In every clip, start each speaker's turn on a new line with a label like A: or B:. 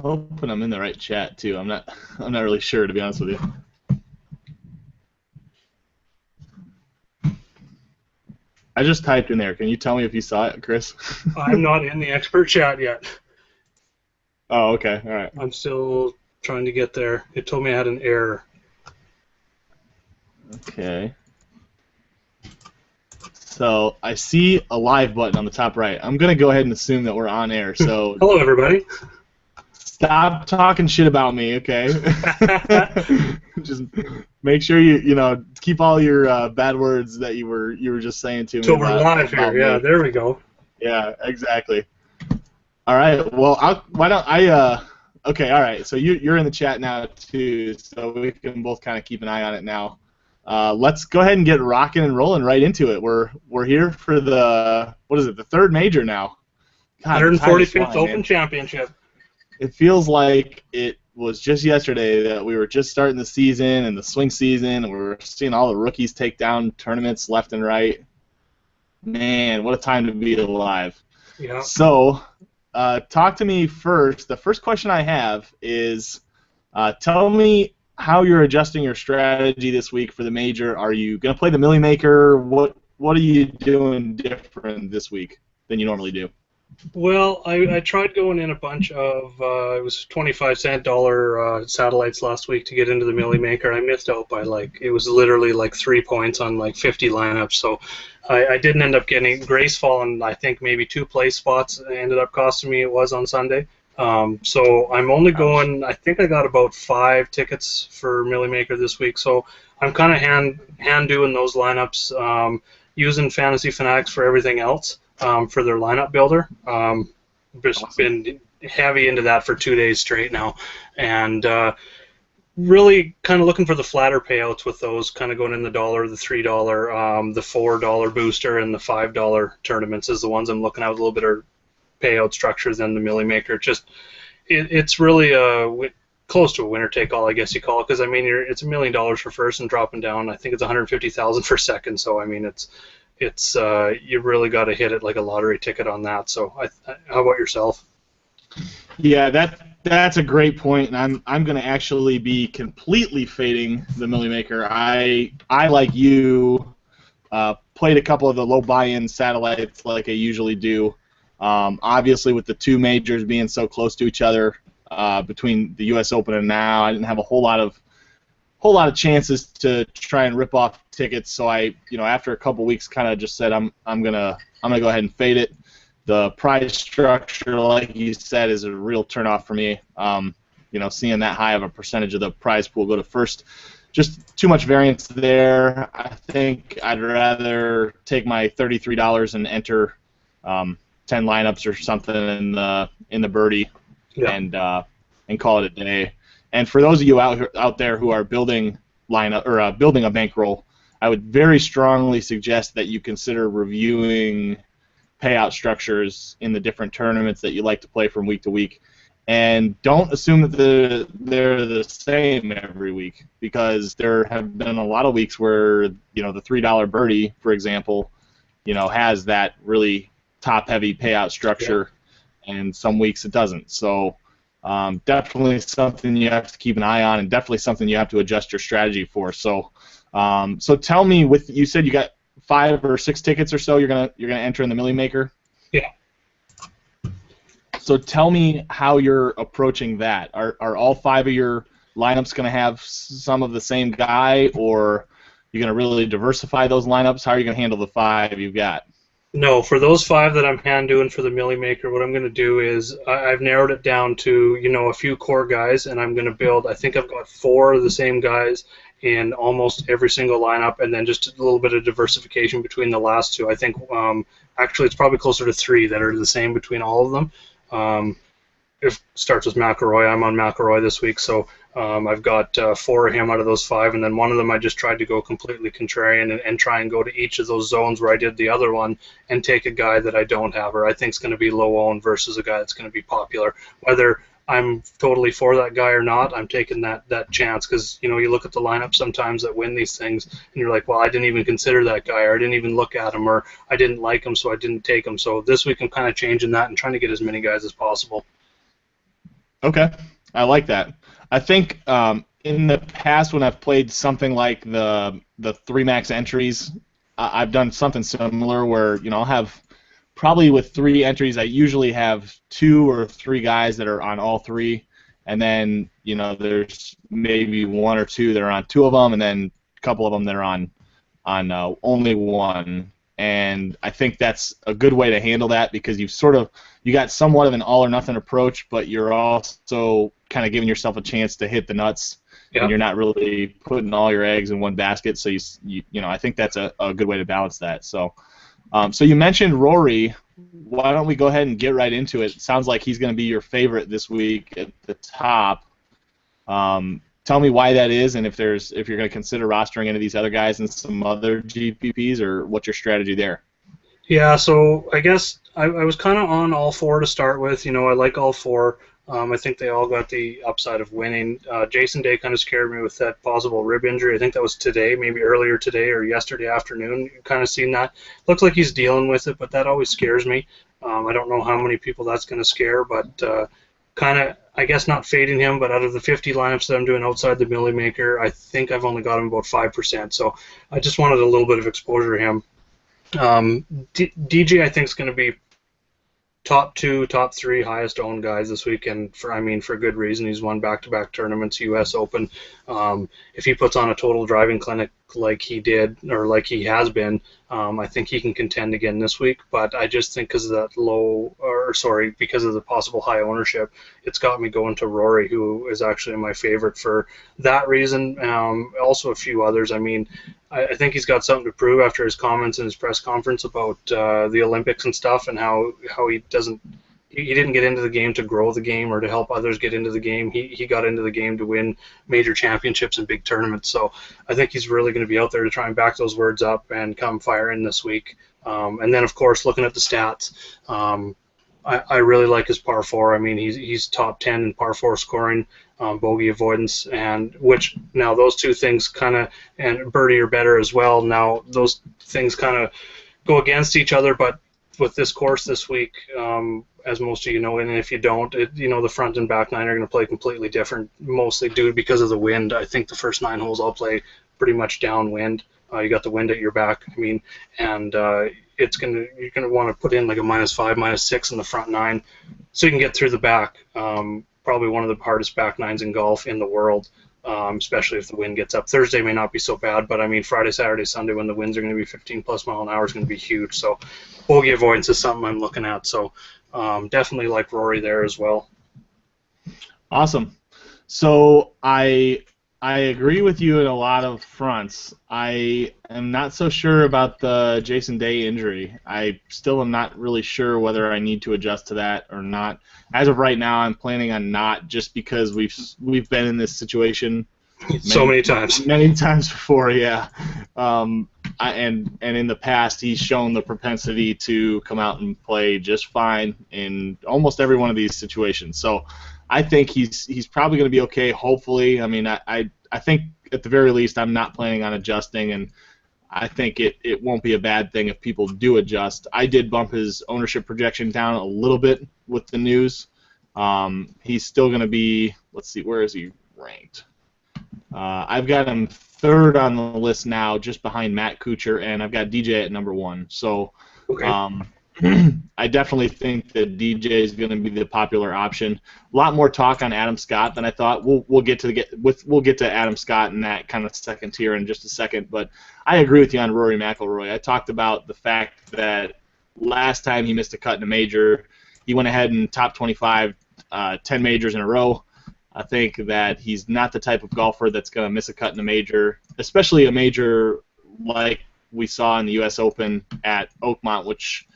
A: hoping I'm in the right chat too. I'm not really sure, to be honest with you. I just typed in there. Can you tell me if you saw it, Chris?
B: I'm not in the expert chat yet.
A: Oh, okay. All right.
B: I'm still trying to get there. It told me I had an error.
A: Okay. So I see a live button on the top right. I'm going to go ahead and assume that we're on air. So
B: Hello, everybody.
A: stop talking shit about me, okay? Just make sure you keep all your bad words that you were just saying to me
B: So we're live
A: about
B: here. Yeah,
A: me.
B: there we go.
A: Yeah, exactly. All right. Well, why don't I? Okay. All right. So you're in the chat now too, so we can both kind of keep an eye on it now. Let's go ahead and get rocking and rolling right into it. We're here for the the third major now. God, the time is
B: 145th
A: flying,
B: Open
A: man.
B: Championship.
A: It feels like it was just yesterday that we were just starting the season and the swing season, and we were seeing all the rookies take down tournaments left and right. Man, what a time to be alive.
B: Yeah.
A: So, talk to me first. The first question I have is, tell me how you're adjusting your strategy this week for the major. Are you going to play the Millie Maker? What are you doing different this week than you normally do?
B: Well, I tried going in a bunch of it was 25-cent satellites last week to get into the Millie Maker. I missed out by it was literally like 3 points on like 50 lineups. So I didn't end up getting Grace fallen. I think maybe 2 place spots ended up costing me. It was on Sunday. So I'm only going. I think I got about 5 tickets for Millie Maker this week. So I'm kind of hand doing those lineups, using Fantasy Fanatics for everything else. For their lineup builder. Just
A: Awesome.
B: been heavy into that for 2 days straight now, and really kind of looking for the flatter payouts with those, kind of going in the $1, the $3, the $4 booster, and the $5 tournaments is the ones I'm looking at with a little bit of payout structure than the Millie Maker. It's really close to a winner take all, I guess you call it, because I mean it's $1 million for first and dropping down. I think it's 150,000 for second. So I mean it's you really got to hit it like a lottery ticket on that. So how about yourself?
A: Yeah, that's a great point, and I'm going to actually be completely fading the Millie Maker. I like you played a couple of the low buy-in satellites like I usually do. Obviously, with the 2 majors being so close to each other between the U.S. Open and now, I didn't have a whole lot of chances to try and rip off tickets. So I, after a couple weeks, kind of just said I'm gonna go ahead and fade it. The prize structure, like you said, is a real turnoff for me. Seeing that high of a percentage of the prize pool go to first, just too much variance there. I think I'd rather take my $33 and enter 10 lineups or something in the birdie,
B: Yeah.
A: and call it a day. And for those of you out there who are building building a bankroll, I would very strongly suggest that you consider reviewing payout structures in the different tournaments that you like to play from week to week, and don't assume that they're the same every week, because there have been a lot of weeks where the $3 birdie, for example, has that really top-heavy payout structure, and some weeks it doesn't. So. Definitely something you have to keep an eye on, and definitely something you have to adjust your strategy for. So, so tell me, you said you got 5 or 6 tickets or so you're gonna enter in the Millie Maker.
B: Yeah.
A: So tell me how you're approaching that. Are all 5 of your lineups gonna have some of the same guy, or you're gonna really diversify those lineups? How are you gonna handle the 5 you've got?
B: No, for those 5 that I'm hand doing for the Millie Maker, what I'm going to do is I've narrowed it down to a few core guys, and I'm going to build. I think I've got 4 of the same guys in almost every single lineup, and then just a little bit of diversification between the last 2. I think actually it's probably closer to 3 that are the same between all of them. It starts with McElroy. I'm on McElroy this week, so I've got 4 of him out of those 5, and then one of them I just tried to go completely contrarian and try and go to each of those zones where I did the other one and take a guy that I don't have or I think is going to be low owned versus a guy that's going to be popular. Whether I'm totally for that guy or not, I'm taking that chance, because you look at the lineup sometimes that win these things and you're like, well, I didn't even consider that guy, or I didn't even look at him, or I didn't like him, so I didn't take him. So this week I'm kind of changing that and trying to get as many guys as possible.
A: Okay, I like that. I think in the past when I've played something like the three max entries, I've done something similar where I'll have probably with three entries I usually have two or three guys that are on all three, and then there's maybe one or two that are on two of them, and then a couple of them that are on only one. And I think that's a good way to handle that because you got somewhat of an all or nothing approach, but you're also kind of giving yourself a chance to hit the nuts,
B: Yeah.
A: and you're not really putting all your eggs in one basket. So I think that's a good way to balance that. So, so you mentioned Rory. Why don't we go ahead and get right into it? It sounds like he's going to be your favorite this week at the top. Tell me why that is, and if you're going to consider rostering any of these other guys and some other GPPs, or what's your strategy there?
B: Yeah, so I guess I was kind of on all four to start with. I like all four. I think they all got the upside of winning. Jason Day kind of scared me with that possible rib injury. I think that was today, maybe earlier today or yesterday afternoon. You kind of seen that. Looks like he's dealing with it, but that always scares me. I don't know how many people that's going to scare, but kind of, I guess, not fading him. But out of the 50 lineups that I'm doing outside the Millie Maker, I think I've only got him about 5%. So I just wanted a little bit of exposure to him. DJ, I think, is going to be top two, top three highest owned guys this weekend. For good reason. He's won back-to-back tournaments, U.S. Open. If he puts on a total driving clinic like he did or like he has been, I think he can contend again this week. But I just think because of that because of the possible high ownership, it's got me going to Rory, who is actually my favorite for that reason. Also a few others. I think he's got something to prove after his comments in his press conference about the Olympics and stuff, and how he didn't get into the game to grow the game or to help others get into the game. He got into the game to win major championships and big tournaments. So I think he's really going to be out there to try and back those words up and come fire in this week. And then, of course, looking at the stats, I really like his par 4. He's top 10 in par 4 scoring, bogey avoidance, and which now those two things kind of, and birdie or better as well. Now those things kind of go against each other, but with this course this week, as most of you know, and if you don't, the front and back nine are going to play completely different, mostly due because of the wind. I think the first 9 holes I'll play pretty much downwind. You got the wind at your back. And you're gonna want to put in like a -5, -6 in the front 9, so you can get through the back. Probably one of the hardest back nines in golf in the world, especially if the wind gets up. Thursday may not be so bad, but Friday, Saturday, Sunday, when the winds are going to be 15+ mile an hour, is going to be huge. So bogey avoidance is something I'm looking at. So definitely like Rory there as well.
A: Awesome. So I agree with you in a lot of fronts. I am not so sure about the Jason Day injury. I still am not really sure whether I need to adjust to that or not. As of right now, I'm planning on not, just because we've been in this situation
B: many times.
A: Many times before, yeah. And in the past, he's shown the propensity to come out and play just fine in almost every one of these situations. So I think he's probably going to be okay, hopefully. I think at the very least I'm not planning on adjusting, and I think it won't be a bad thing if people do adjust. I did bump his ownership projection down a little bit with the news. He's still going to be, let's see, where is he ranked? I've got him 3rd on the list now, just behind Matt Kuchar, and I've got DJ at number 1. So
B: Okay.
A: I definitely think that DJ is going to be the popular option. A lot more talk on Adam Scott than I thought. We'll get to Adam Scott in that kind of second tier in just a second. But I agree with you on Rory McIlroy. I talked about the fact that last time he missed a cut in a major, he went ahead and top 25, 10 majors in a row. I think that he's not the type of golfer that's going to miss a cut in a major, especially a major like we saw in the U.S. Open at Oakmont, which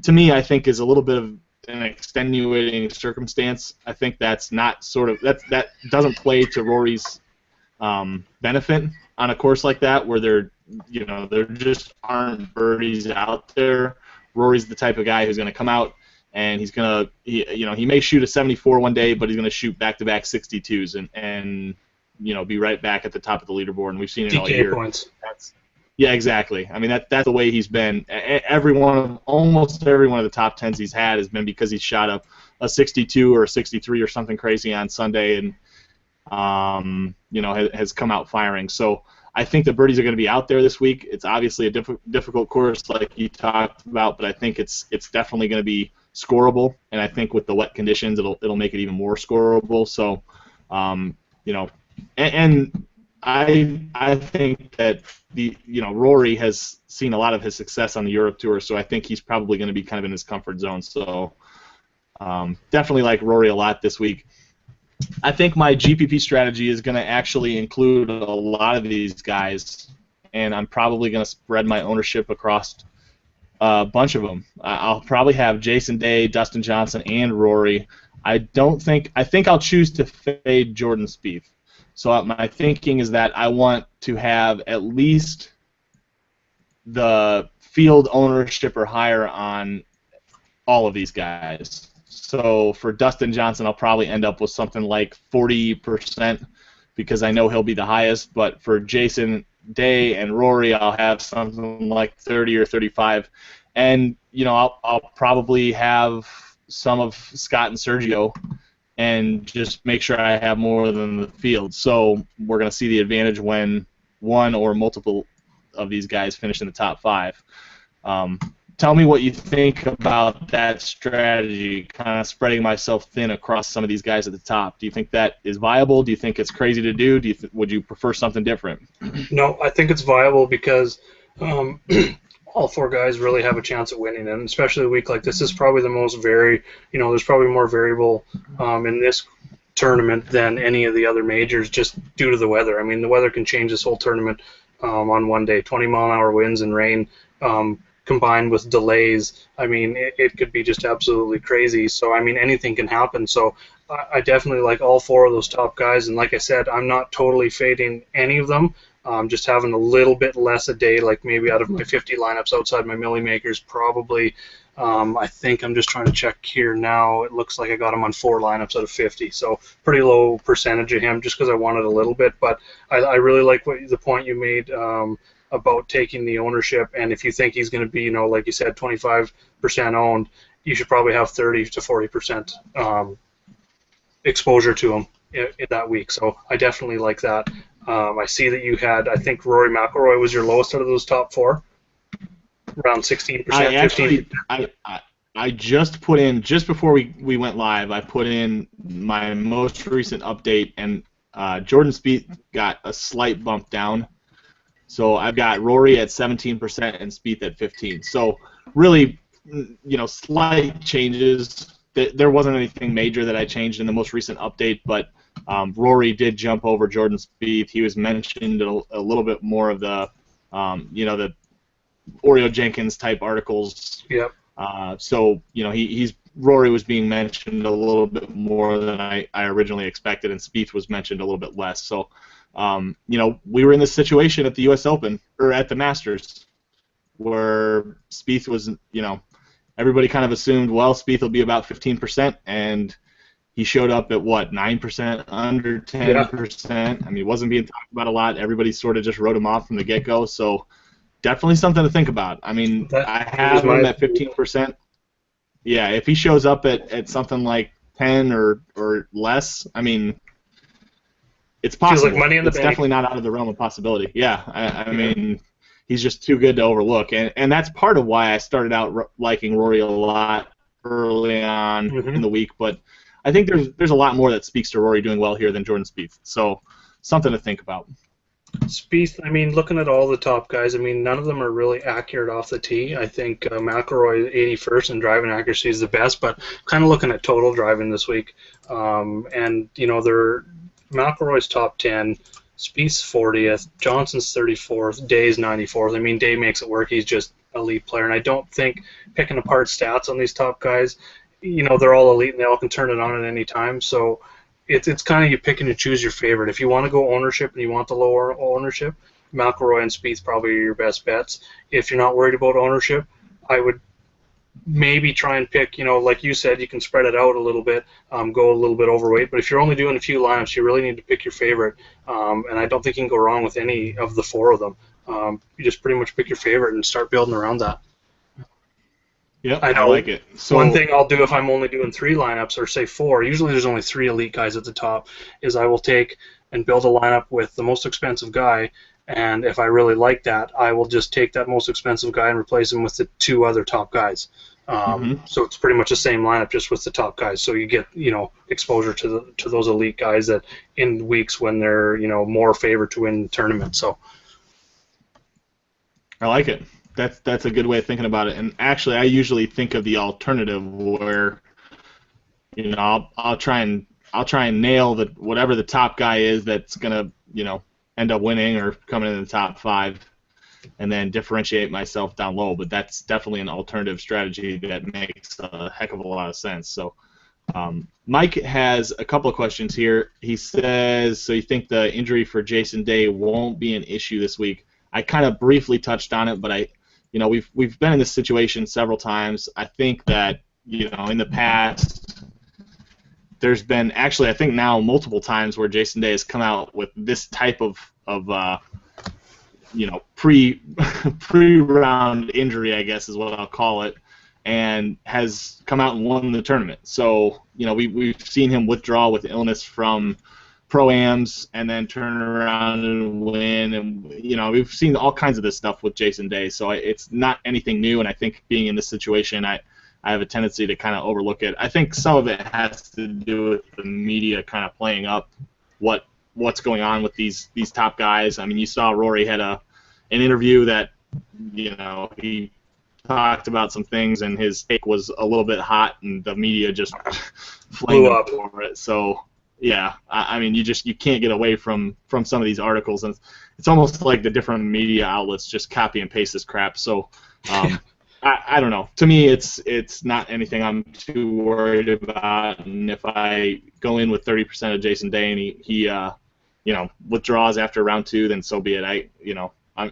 A: to me I think is a little bit of an extenuating circumstance. I think that's not that doesn't play to Rory's benefit on a course like that, where there just aren't birdies out there. Rory's the type of guy who's going to come out and he's going to he may shoot a 74 one day, but he's going to shoot back-to-back 62s and be right back at the top of the leaderboard, and we've seen it all year.
B: Points.
A: Yeah, exactly. I mean, that's the way he's been. Almost every one of the top tens he's had has been because he shot up a 62 or a 63 or something crazy on Sunday, and has come out firing. So I think the birdies are going to be out there this week. It's obviously a difficult course, like you talked about, but I think it's definitely going to be scoreable, and I think with the wet conditions, it'll make it even more scoreable. So, and I think that Rory has seen a lot of his success on the Europe Tour, so I think he's probably going to be kind of in his comfort zone. So definitely like Rory a lot this week. I think my GPP strategy is going to actually include a lot of these guys, and I'm probably going to spread my ownership across a bunch of them. I'll probably have Jason Day, Dustin Johnson, and Rory. I think I'll choose to fade Jordan Spieth. So my thinking is that I want to have at least the field ownership or higher on all of these guys. So for Dustin Johnson, I'll probably end up with something like 40% because I know he'll be the highest. But for Jason Day and Rory, I'll have something like 30 or 35. And I'll probably have some of Scott and Sergio, and just make sure I have more than the field. So we're going to see the advantage when one or multiple of these guys finish in the top 5. Tell me what you think about that strategy, kind of spreading myself thin across some of these guys at the top. Do you think that is viable? Do you think it's crazy to do? Would you prefer something different?
B: No, I think it's viable because all 4 guys really have a chance at winning, and especially a week like this is probably the most there's probably more variable in this tournament than any of the other majors just due to the weather. I mean, the weather can change this whole tournament on one day. 20-mile-an-hour winds and rain combined with delays. I mean, it could be just absolutely crazy. So, I mean, anything can happen. So I definitely like all 4 of those top guys, and like I said, I'm not totally fading any of them. Just having a little bit less a day, like maybe out of my 50 lineups outside my milli makers, probably. I think I'm just trying to check here now. It looks like I got him on 4 lineups out of 50, so pretty low percentage of him just because I wanted a little bit. But I really like the point you made about taking the ownership, and if you think he's going to be, like you said, 25% owned, you should probably have 30 to 40% exposure to him in that week. So I definitely like that. I see that you had, I think Rory McIlroy was your lowest out of those top 4, around 16%.
A: I just put in, just before we went live, I put in my most recent update, and Jordan Spieth got a slight bump down. So I've got Rory at 17% and Spieth at 15%. So really, slight changes. There wasn't anything major that I changed in the most recent update, but Rory did jump over Jordan Spieth. He was mentioned a little bit more of the, the Oreo Jenkins type articles.
B: Yep.
A: So Rory was being mentioned a little bit more than I originally expected, and Spieth was mentioned a little bit less. So, we were in this situation at the U.S. Open or at the Masters, where Spieth was, everybody kind of assumed, well, Spieth will be about 15%, and he showed up at, 9%, under 10%. Yeah. I mean, he wasn't being talked about a lot. Everybody sort of just wrote him off from the get-go, so definitely something to think about. I mean, I have him at 15%. Yeah, if he shows up at something like 10 or less, I mean, it's possible.
B: Feels like money in the bank.
A: It's definitely not out of the realm of possibility. Yeah, I mean, he's just too good to overlook, and that's part of why I started out liking Rory a lot early on in the week. But I think there's a lot more that speaks to Rory doing well here than Jordan Spieth. So something to think about.
B: Spieth, I mean, looking at all the top guys, I mean, none of them are really accurate off the tee. I think McIlroy 81st and driving accuracy is the best, but kind of looking at total driving this week, and they're McIlroy's top 10, Spieth's 40th, Johnson's 34th, Day's 94th. I mean, Day makes it work. He's just an elite player, and I don't think picking apart stats on these top guys, they're all elite and they all can turn it on at any time. So it's kind of you pick and choose your favorite. If you want to go ownership and you want the lower ownership, McIlroy and Spieth probably are your best bets. If you're not worried about ownership, I would maybe try and pick, like you said, you can spread it out a little bit, go a little bit overweight. But if you're only doing a few lineups, you really need to pick your favorite. And I don't think you can go wrong with any of the 4 of them. You just pretty much pick your favorite and start building around that.
A: Yep,
B: I know.
A: I like it. So
B: one thing I'll do if I'm only doing 3 lineups, or say 4, usually there's only 3 elite guys at the top, is I will take and build a lineup with the most expensive guy, and if I really like that, I will just take that most expensive guy and replace him with the 2 other top guys. So it's pretty much the same lineup, just with the top guys. So you get, exposure to those elite guys that in weeks when they're, more favored to win the tournament. So
A: I like it. That's a good way of thinking about it. And actually, I usually think of the alternative where, I'll try and nail whatever the top guy is that's gonna, end up winning or coming in the top 5, and then differentiate myself down low. But that's definitely an alternative strategy that makes a heck of a lot of sense. So Mike has a couple of questions here. He says, so you think the injury for Jason Day won't be an issue this week? I kind of briefly touched on it, but we've been in this situation several times. I think that, in the past, there's been actually, I think now, multiple times where Jason Day has come out with this type of pre-round injury, I guess is what I'll call it, and has come out and won the tournament. So, we've seen him withdraw with illness from pro-ams and then turn around and win, and we've seen all kinds of this stuff with Jason Day. So it's not anything new, and I think being in this situation, I have a tendency to kind of overlook it. I think some of it has to do with the media kind of playing up what's going on with these top guys. I mean, you saw Rory had an interview that he talked about some things, and his take was a little bit hot, and the media just flamed up over it. So yeah, I mean, you can't get away from some of these articles, and it's almost like the different media outlets just copy and paste this crap. So I don't know. To me, it's not anything I'm too worried about. And if I go in with 30% of Jason Day and he withdraws after round 2, then so be it.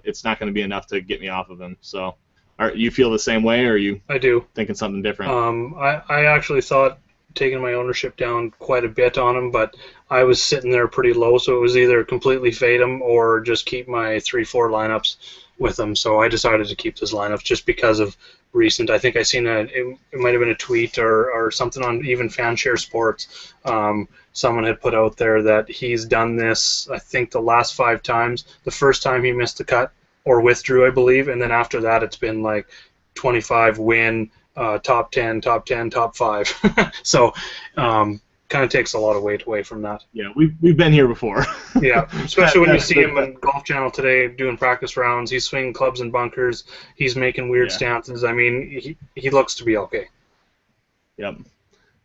A: It's not going to be enough to get me off of him. So, you feel the same way, or are you?
B: I do.
A: Thinking something different?
B: I actually thought taking my ownership down quite a bit on him, but I was sitting there pretty low, so it was either completely fade him or just keep my 3-4 lineups with him. So I decided to keep those lineups just because of recent. I think I seen it might have been a tweet or something on even Fanshare Sports. Someone had put out there that he's done this, I think, the last 5 times. The first time he missed the cut or withdrew, I believe, and then after that it's been like 25 win, top 10, top 10, top 5. So kind of takes a lot of weight away from that.
A: Yeah, we've been here before.
B: Yeah, especially when you see him on Golf Channel today doing practice rounds. He's swinging clubs and bunkers. He's making weird stances. I mean, he looks to be okay.
A: Yep.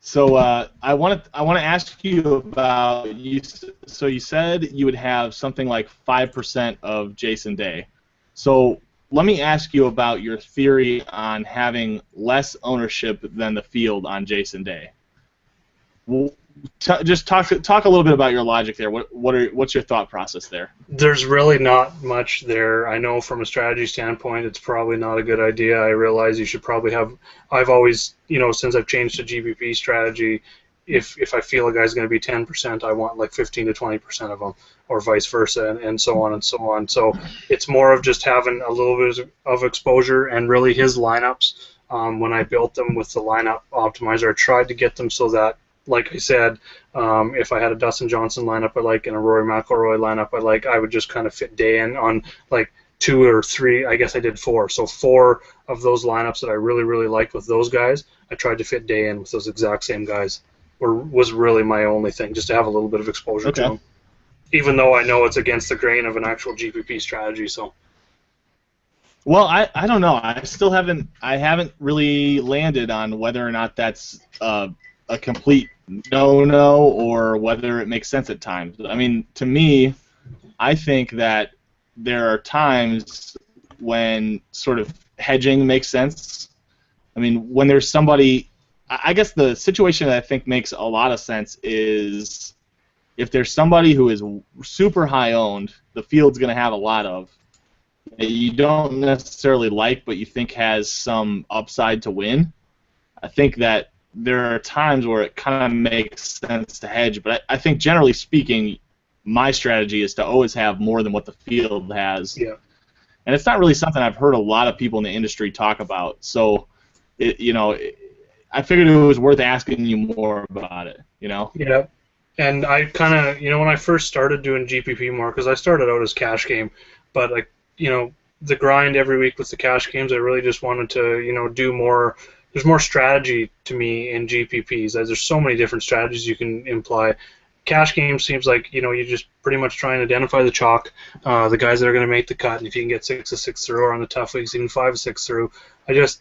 A: So I want to ask you about you. So you said you would have something like 5% of Jason Day. So let me ask you about your theory on having less ownership than the field on Jason Day. Well, just talk a little bit about your logic there. What's your thought process there?
B: There's really not much there. I know from a strategy standpoint, it's probably not a good idea. I realize you should probably have. I've always, since I've changed to GPP strategy, if I feel a guy's going to be 10%, I want like 15 to 20% of them, or vice versa, and so on and so on. So it's more of just having a little bit of exposure, and really his lineups. When I built them with the lineup optimizer, I tried to get them so that, like I said, if I had a Dustin Johnson lineup I like and a Rory McIlroy lineup I like, I would just kind of fit Day in on like 2 or 3. I guess I did 4. So 4 of those lineups that I really, really liked with those guys, I tried to fit Day in with those exact same guys. Was really my only thing, just to have a little bit of exposure to them. Even though I know it's against the grain of an actual GPP strategy. So.
A: Well, I don't know. I haven't really landed on whether or not that's a complete no-no or whether it makes sense at times. I mean, to me, I think that there are times when sort of hedging makes sense. I mean, when there's somebody, I guess the situation that I think makes a lot of sense is if there's somebody who is super high owned, the field's going to have a lot of, that you don't necessarily like but you think has some upside to win. I think that there are times where it kind of makes sense to hedge, but I think generally speaking, my strategy is to always have more than what the field has.
B: Yeah.
A: and it's not really something I've heard a lot of people in the industry talk about. So, I figured it was worth asking you more about it.
B: Yeah. And I kind of, when I first started doing GPP more, because I started out as cash game, but the grind every week with the cash games, I really just wanted to, do more. There's more strategy to me in GPPs. There's so many different strategies you can imply. Cash game seems like, you just pretty much try and identify the chalk, the guys that are going to make the cut, and if you can get 6-6 through, or on the tough leagues, even 5-6 through. I just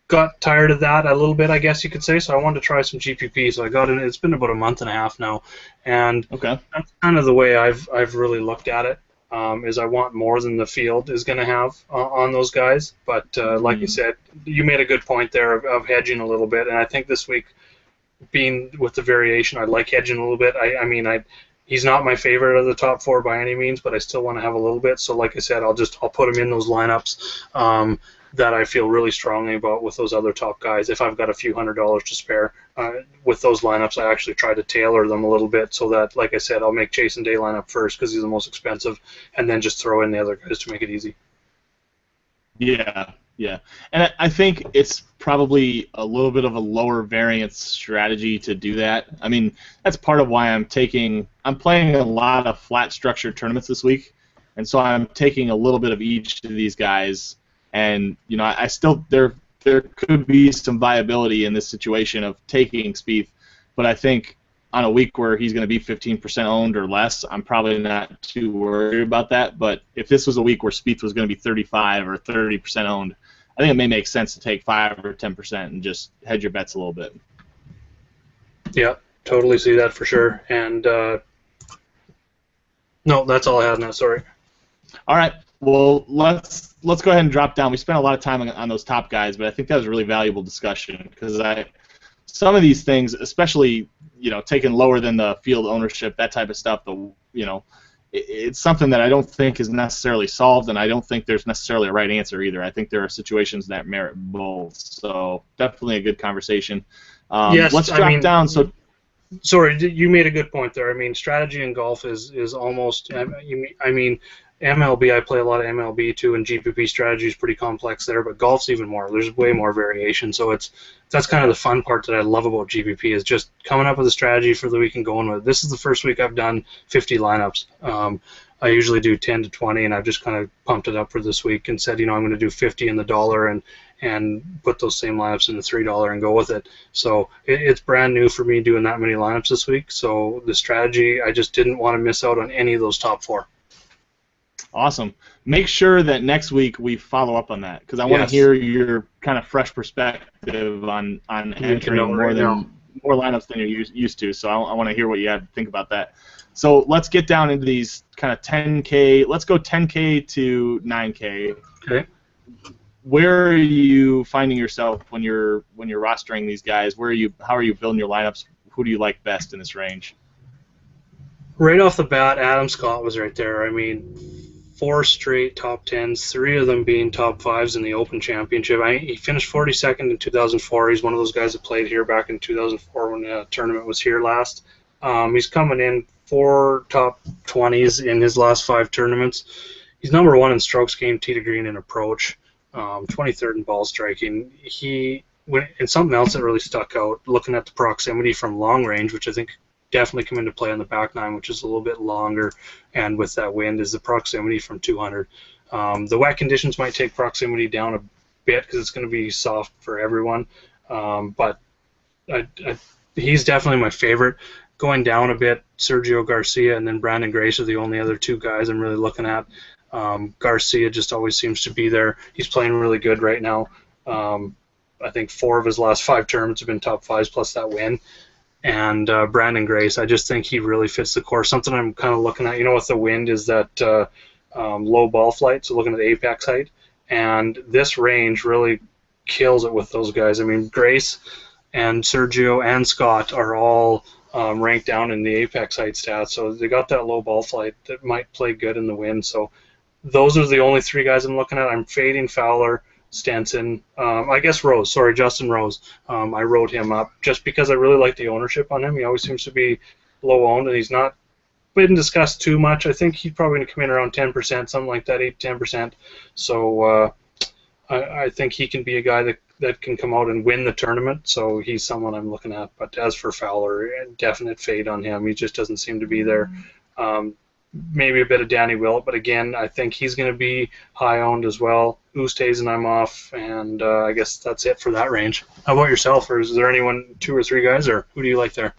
B: got tired of that a little bit, I guess you could say, so I wanted to try some GPP, so I got in. It's been about a month and a half now, and
A: okay.
B: That's kind of the way I've really looked at it, is I want more than the field is going to have on those guys, but like you said, you made a good point there of hedging a little bit, and I think this week, being with the variation, I like hedging a little bit. He's not my favorite of the top 4 by any means, but I still want to have a little bit, so like I said, I'll put him in those lineups that I feel really strongly about with those other top guys. If I've got a few $100s to spare with those lineups, I actually try to tailor them a little bit so that, like I said, I'll make Jason Day lineup first because he's the most expensive, and then just throw in the other guys to make it easy.
A: Yeah, and I think it's probably a little bit of a lower variance strategy to do that. I mean, that's part of why I'm playing a lot of flat structure tournaments this week, and so I'm taking a little bit of each of these guys. And I still there could be some viability in this situation of taking Spieth, but I think on a week where he's going to be 15% owned or less, I'm probably not too worried about that. But if this was a week where Spieth was going to be 35 or 30% owned, I think it may make sense to take 5 or 10% and just hedge your bets a little bit.
B: Yeah, totally see that for sure. And no, that's all I had on that. Sorry.
A: All right. Well, let's go ahead and drop down. We spent a lot of time on those top guys, but I think that was a really valuable discussion because some of these things, especially taking lower than the field ownership, that type of stuff, it's something that I don't think is necessarily solved, and I don't think there's necessarily a right answer either. I think there are situations that merit both. So definitely a good conversation.
B: Yes,
A: let's drop down. So.
B: Sorry, you made a good point there. I mean, strategy in golf is almost. I mean, MLB, I play a lot of MLB too, and GPP strategy is pretty complex there, but golf's even more. There's way more variation, so that's kind of the fun part that I love about GPP is just coming up with a strategy for the week and going with it. This is the first week I've done 50 lineups. I usually do 10 to 20, and I've just kind of pumped it up for this week and said, I'm going to do 50 in the dollar and put those same lineups in the $3 and go with it. So it's brand new for me doing that many lineups this week. So the strategy, I just didn't want to miss out on any of those top 4.
A: Awesome. Make sure that next week we follow up on that because I want to hear your kind of fresh perspective on entering more lineups than you're used to. So I want to hear what you have to think about that. So let's get down into these kind of 10K. Let's go 10K to 9K.
B: Okay.
A: Where are you finding yourself when you're rostering these guys? How are you building your lineups? Who do you like best in this range?
B: Right off the bat, Adam Scott was right there. I mean, 4 straight top 10s, 3 of them being top 5s in the Open Championship. He finished 42nd in 2004. He's one of those guys that played here back in 2004 when the tournament was here last. He's coming in 4 top 20s in his last 5 tournaments. He's number 1 in strokes gained, tee to green, and approach. 23rd in ball striking. And something else that really stuck out, looking at the proximity from long range, which I think definitely come into play on the back 9, which is a little bit longer, and with that wind is the proximity from 200. The wet conditions might take proximity down a bit because it's going to be soft for everyone, but he's definitely my favorite. Going down a bit, Sergio Garcia and then Brandon Grace are the only other 2 guys I'm really looking at. Garcia just always seems to be there. He's playing really good right now. I think 4 of his last 5 tournaments have been top 5s plus that win. And Brandon Grace, I just think he really fits the course. Something I'm kind of looking at, with the wind is that low ball flight, so looking at the apex height. And this range really kills it with those guys. I mean, Grace and Sergio and Scott are all ranked down in the apex height stats, so they got that low ball flight that might play good in the wind. So those are the only 3 guys I'm looking at. I'm fading Fowler, Stenson, I guess Rose. Sorry, Justin Rose. I wrote him up just because I really like the ownership on him. He always seems to be low owned, and he's not didn't discuss too much. I think he's probably going to come in around 10%, something like that, 8-10%. So I think he can be a guy that can come out and win the tournament. So he's someone I'm looking at. But as for Fowler, definite fade on him. He just doesn't seem to be there. Maybe a bit of Danny Willett, but again, I think he's going to be high owned as well. Oosthuizen, I'm off, and I guess that's it for that range. How about yourself, or is there anyone, 2 or 3 guys, or who do you like there?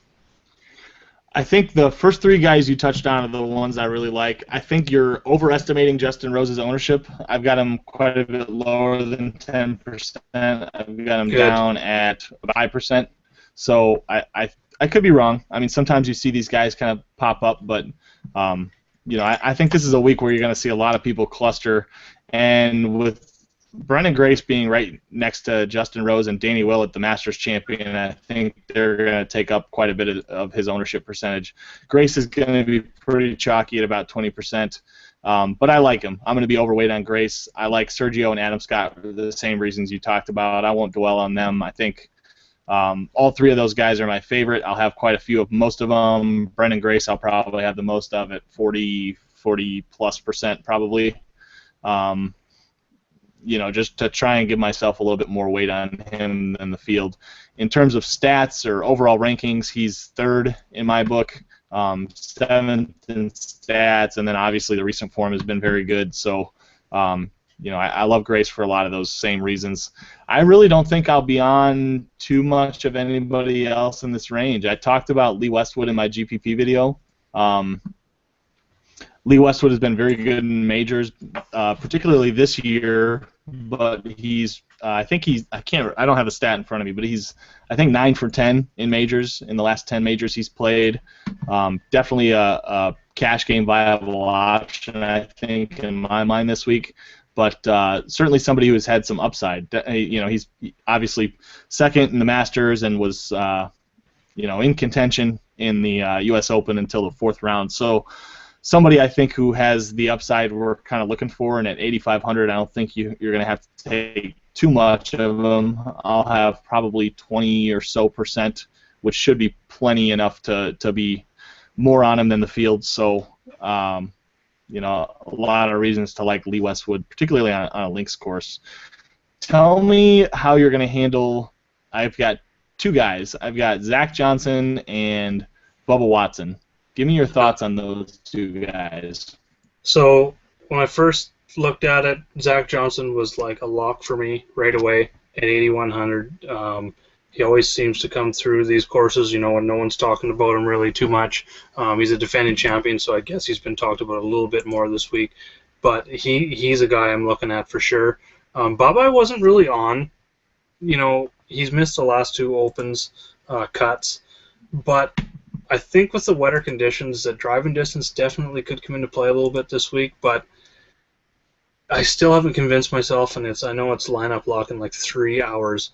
A: I think the first 3 guys you touched on are the ones I really like. I think you're overestimating Justin Rose's ownership. I've got him quite a bit lower than 10%. I've got him down at 5%. So I could be wrong. I mean, sometimes you see these guys kind of pop up, but I think this is a week where you're going to see a lot of people cluster, and with Brendan Grace being right next to Justin Rose and Danny Willett, the Masters champion, I think they're going to take up quite a bit of his ownership percentage. Grace is going to be pretty chalky at about 20%, but I like him. I'm going to be overweight on Grace. I like Sergio and Adam Scott for the same reasons you talked about. I won't dwell on them. I think all 3 of those guys are my favorite. I'll have quite a few of most of them. Brendan Grace I'll probably have the most of at 40+% probably. Just to try and give myself a little bit more weight on him than the field. In terms of stats or overall rankings, he's 3rd in my book, 7th in stats, and then obviously the recent form has been very good. So, I love Grace for a lot of those same reasons. I really don't think I'll be on too much of anybody else in this range. I talked about Lee Westwood in my GPP video. Lee Westwood has been very good in majors, particularly this year. But I don't have a stat in front of me, but he's, I think, 9 for 10 in majors in the last 10 majors he's played. Definitely a cash game viable option, I think, in my mind this week. But certainly somebody who has had some upside. He's obviously 2nd in the Masters and was, in contention in the U.S. Open until the 4th round. So somebody I think who has the upside we're kind of looking for, and at 8,500, I don't think you're going to have to take too much of them. I'll have probably 20 or so %, which should be plenty enough to be more on him than the field. So, a lot of reasons to like Lee Westwood, particularly on a links course. Tell me how you're going to handle. I've got 2 guys. I've got Zach Johnson and Bubba Watson. Give me your thoughts on those 2 guys.
B: So when I first looked at it, Zach Johnson was like a lock for me right away at 8,100. He always seems to come through these courses, when no one's talking about him really too much. He's a defending champion, so I guess he's been talked about a little bit more this week. But he's a guy I'm looking at for sure. Bubba I wasn't really on. He's missed the last 2 Opens cuts. But I think with the wetter conditions, that driving distance definitely could come into play a little bit this week, but I still haven't convinced myself, and I know it's lineup lock in like 3 hours.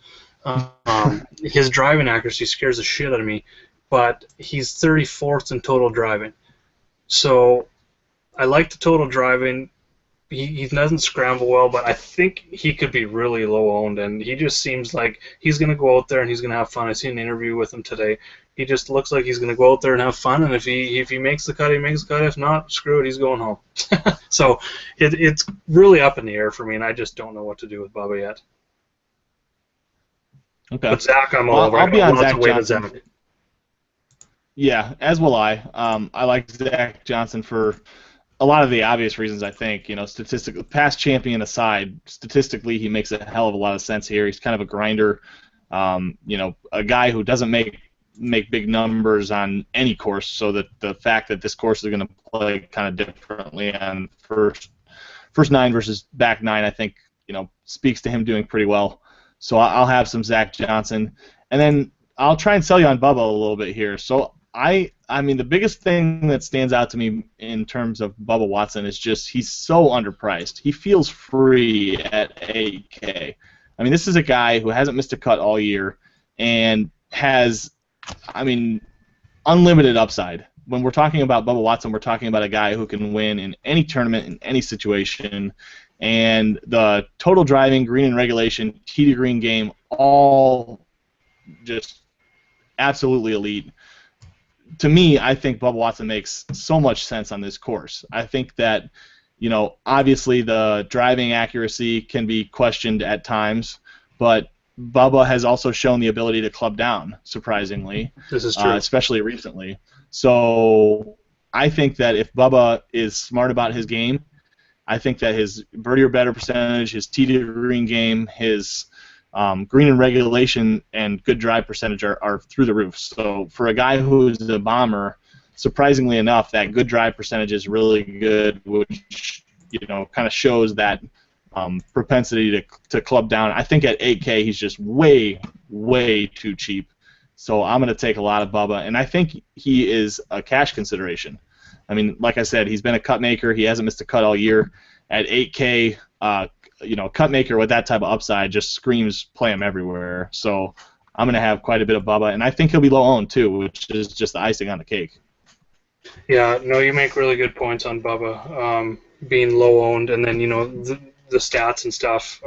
B: His driving accuracy scares the shit out of me, but he's 34th in total driving. So I like the total driving. He doesn't scramble well, but I think he could be really low owned, and he just seems like he's going to go out there and he's going to have fun. I seen an interview with him today. He just looks like he's going to go out there and have fun, and if he makes the cut, he makes the cut. If not, screw it, he's going home. So it's really up in the air for me, and I just don't know what to do with Bubba yet.
A: Okay.
B: But Zach, I'm all over.
A: I'll be on Zach
B: Johnson.
A: Johnson. Yeah, as will I. I like Zach Johnson for a lot of the obvious reasons, I think. Statistically, past champion aside, statistically he makes a hell of a lot of sense here. He's kind of a grinder, a guy who doesn't make big numbers on any course, so that the fact that this course is going to play kind of differently on first 9 versus back 9, I think, speaks to him doing pretty well. So I'll have some Zach Johnson, and then I'll try and sell you on Bubba a little bit here. So I mean, the biggest thing that stands out to me in terms of Bubba Watson is just he's so underpriced. He feels free at 8K. I mean, this is a guy who hasn't missed a cut all year and has, unlimited upside. When we're talking about Bubba Watson, we're talking about a guy who can win in any tournament, in any situation, and the total driving, green and regulation, tee to green game, all just absolutely elite. to me, I think Bubba Watson makes so much sense on this course. I think that, obviously the driving accuracy can be questioned at times, but Bubba has also shown the ability to club down, surprisingly.
B: This is true.
A: Especially recently. So I think that if Bubba is smart about his game, I think that his birdie or better percentage, his tee to green game, his green and regulation, and good drive percentage are through the roof. So for a guy who's a bomber, surprisingly enough, that good drive percentage is really good, which kind of shows that propensity to club down. I think at 8K he's just way, way too cheap. So I'm going to take a lot of Bubba, and I think he is a cash consideration. I mean, like I said, he's been a cut maker. He hasn't missed a cut all year. At 8K, cut maker with that type of upside just screams play him everywhere. So I'm going to have quite a bit of Bubba, and I think he'll be low owned too, which is just the icing on the cake.
B: Yeah, no, you make really good points on Bubba being low owned, and then the stats and stuff.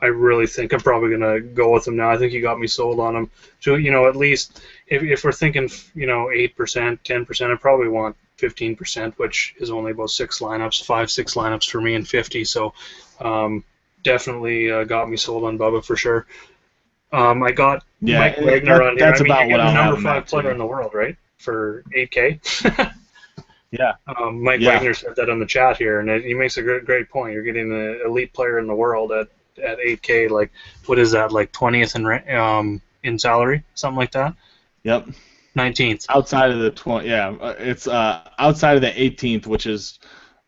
B: I really think I'm probably gonna go with him now. I think you got me sold on him. So at least if we're thinking 8%, 10%, I probably want 15%, which is only about 6 lineups for me in 50. So definitely got me sold on Bubba for sure. I got Mike Wagner on here.
A: That's about what I'm
B: number 5 player in the world, right? For 8K.
A: Yeah.
B: Mike Wagner said that on the chat here, and he makes a great point. You're getting an elite player in the world at 8K. Like, what is that? Like 20th in salary, something like that.
A: Yep.
B: 19th.
A: Outside of the 20, yeah, it's outside of the 18th, which is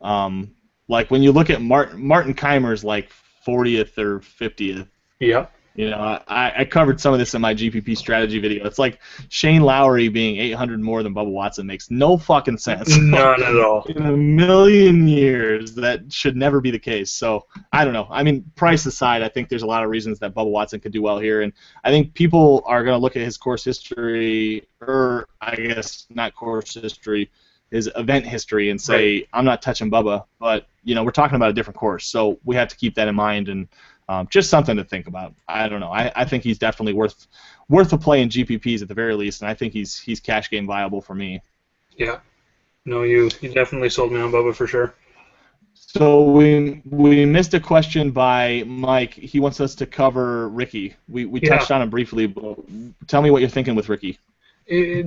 A: like when you look at Martin Keimer's like 40th or 50th.
B: Yep.
A: I covered some of this in my GPP strategy video. It's like Shane Lowry being 800 more than Bubba Watson makes no fucking sense.
B: None at all.
A: In a million years, that should never be the case. So, I don't know. I mean, price aside, I think there's a lot of reasons that Bubba Watson could do well here. And I think people are going to look at his course history, or I guess not course history, his event history, and say, right, I'm not touching Bubba. But, we're talking about a different course. So we have to keep that in mind, and just something to think about. I don't know. I think he's definitely worth a play in GPPs at the very least, and I think he's cash game viable for me.
B: Yeah. No, you definitely sold me on Bubba for sure.
A: So we missed a question by Mike. He wants us to cover Ricky. We touched on him briefly, but tell me what you're thinking with Ricky.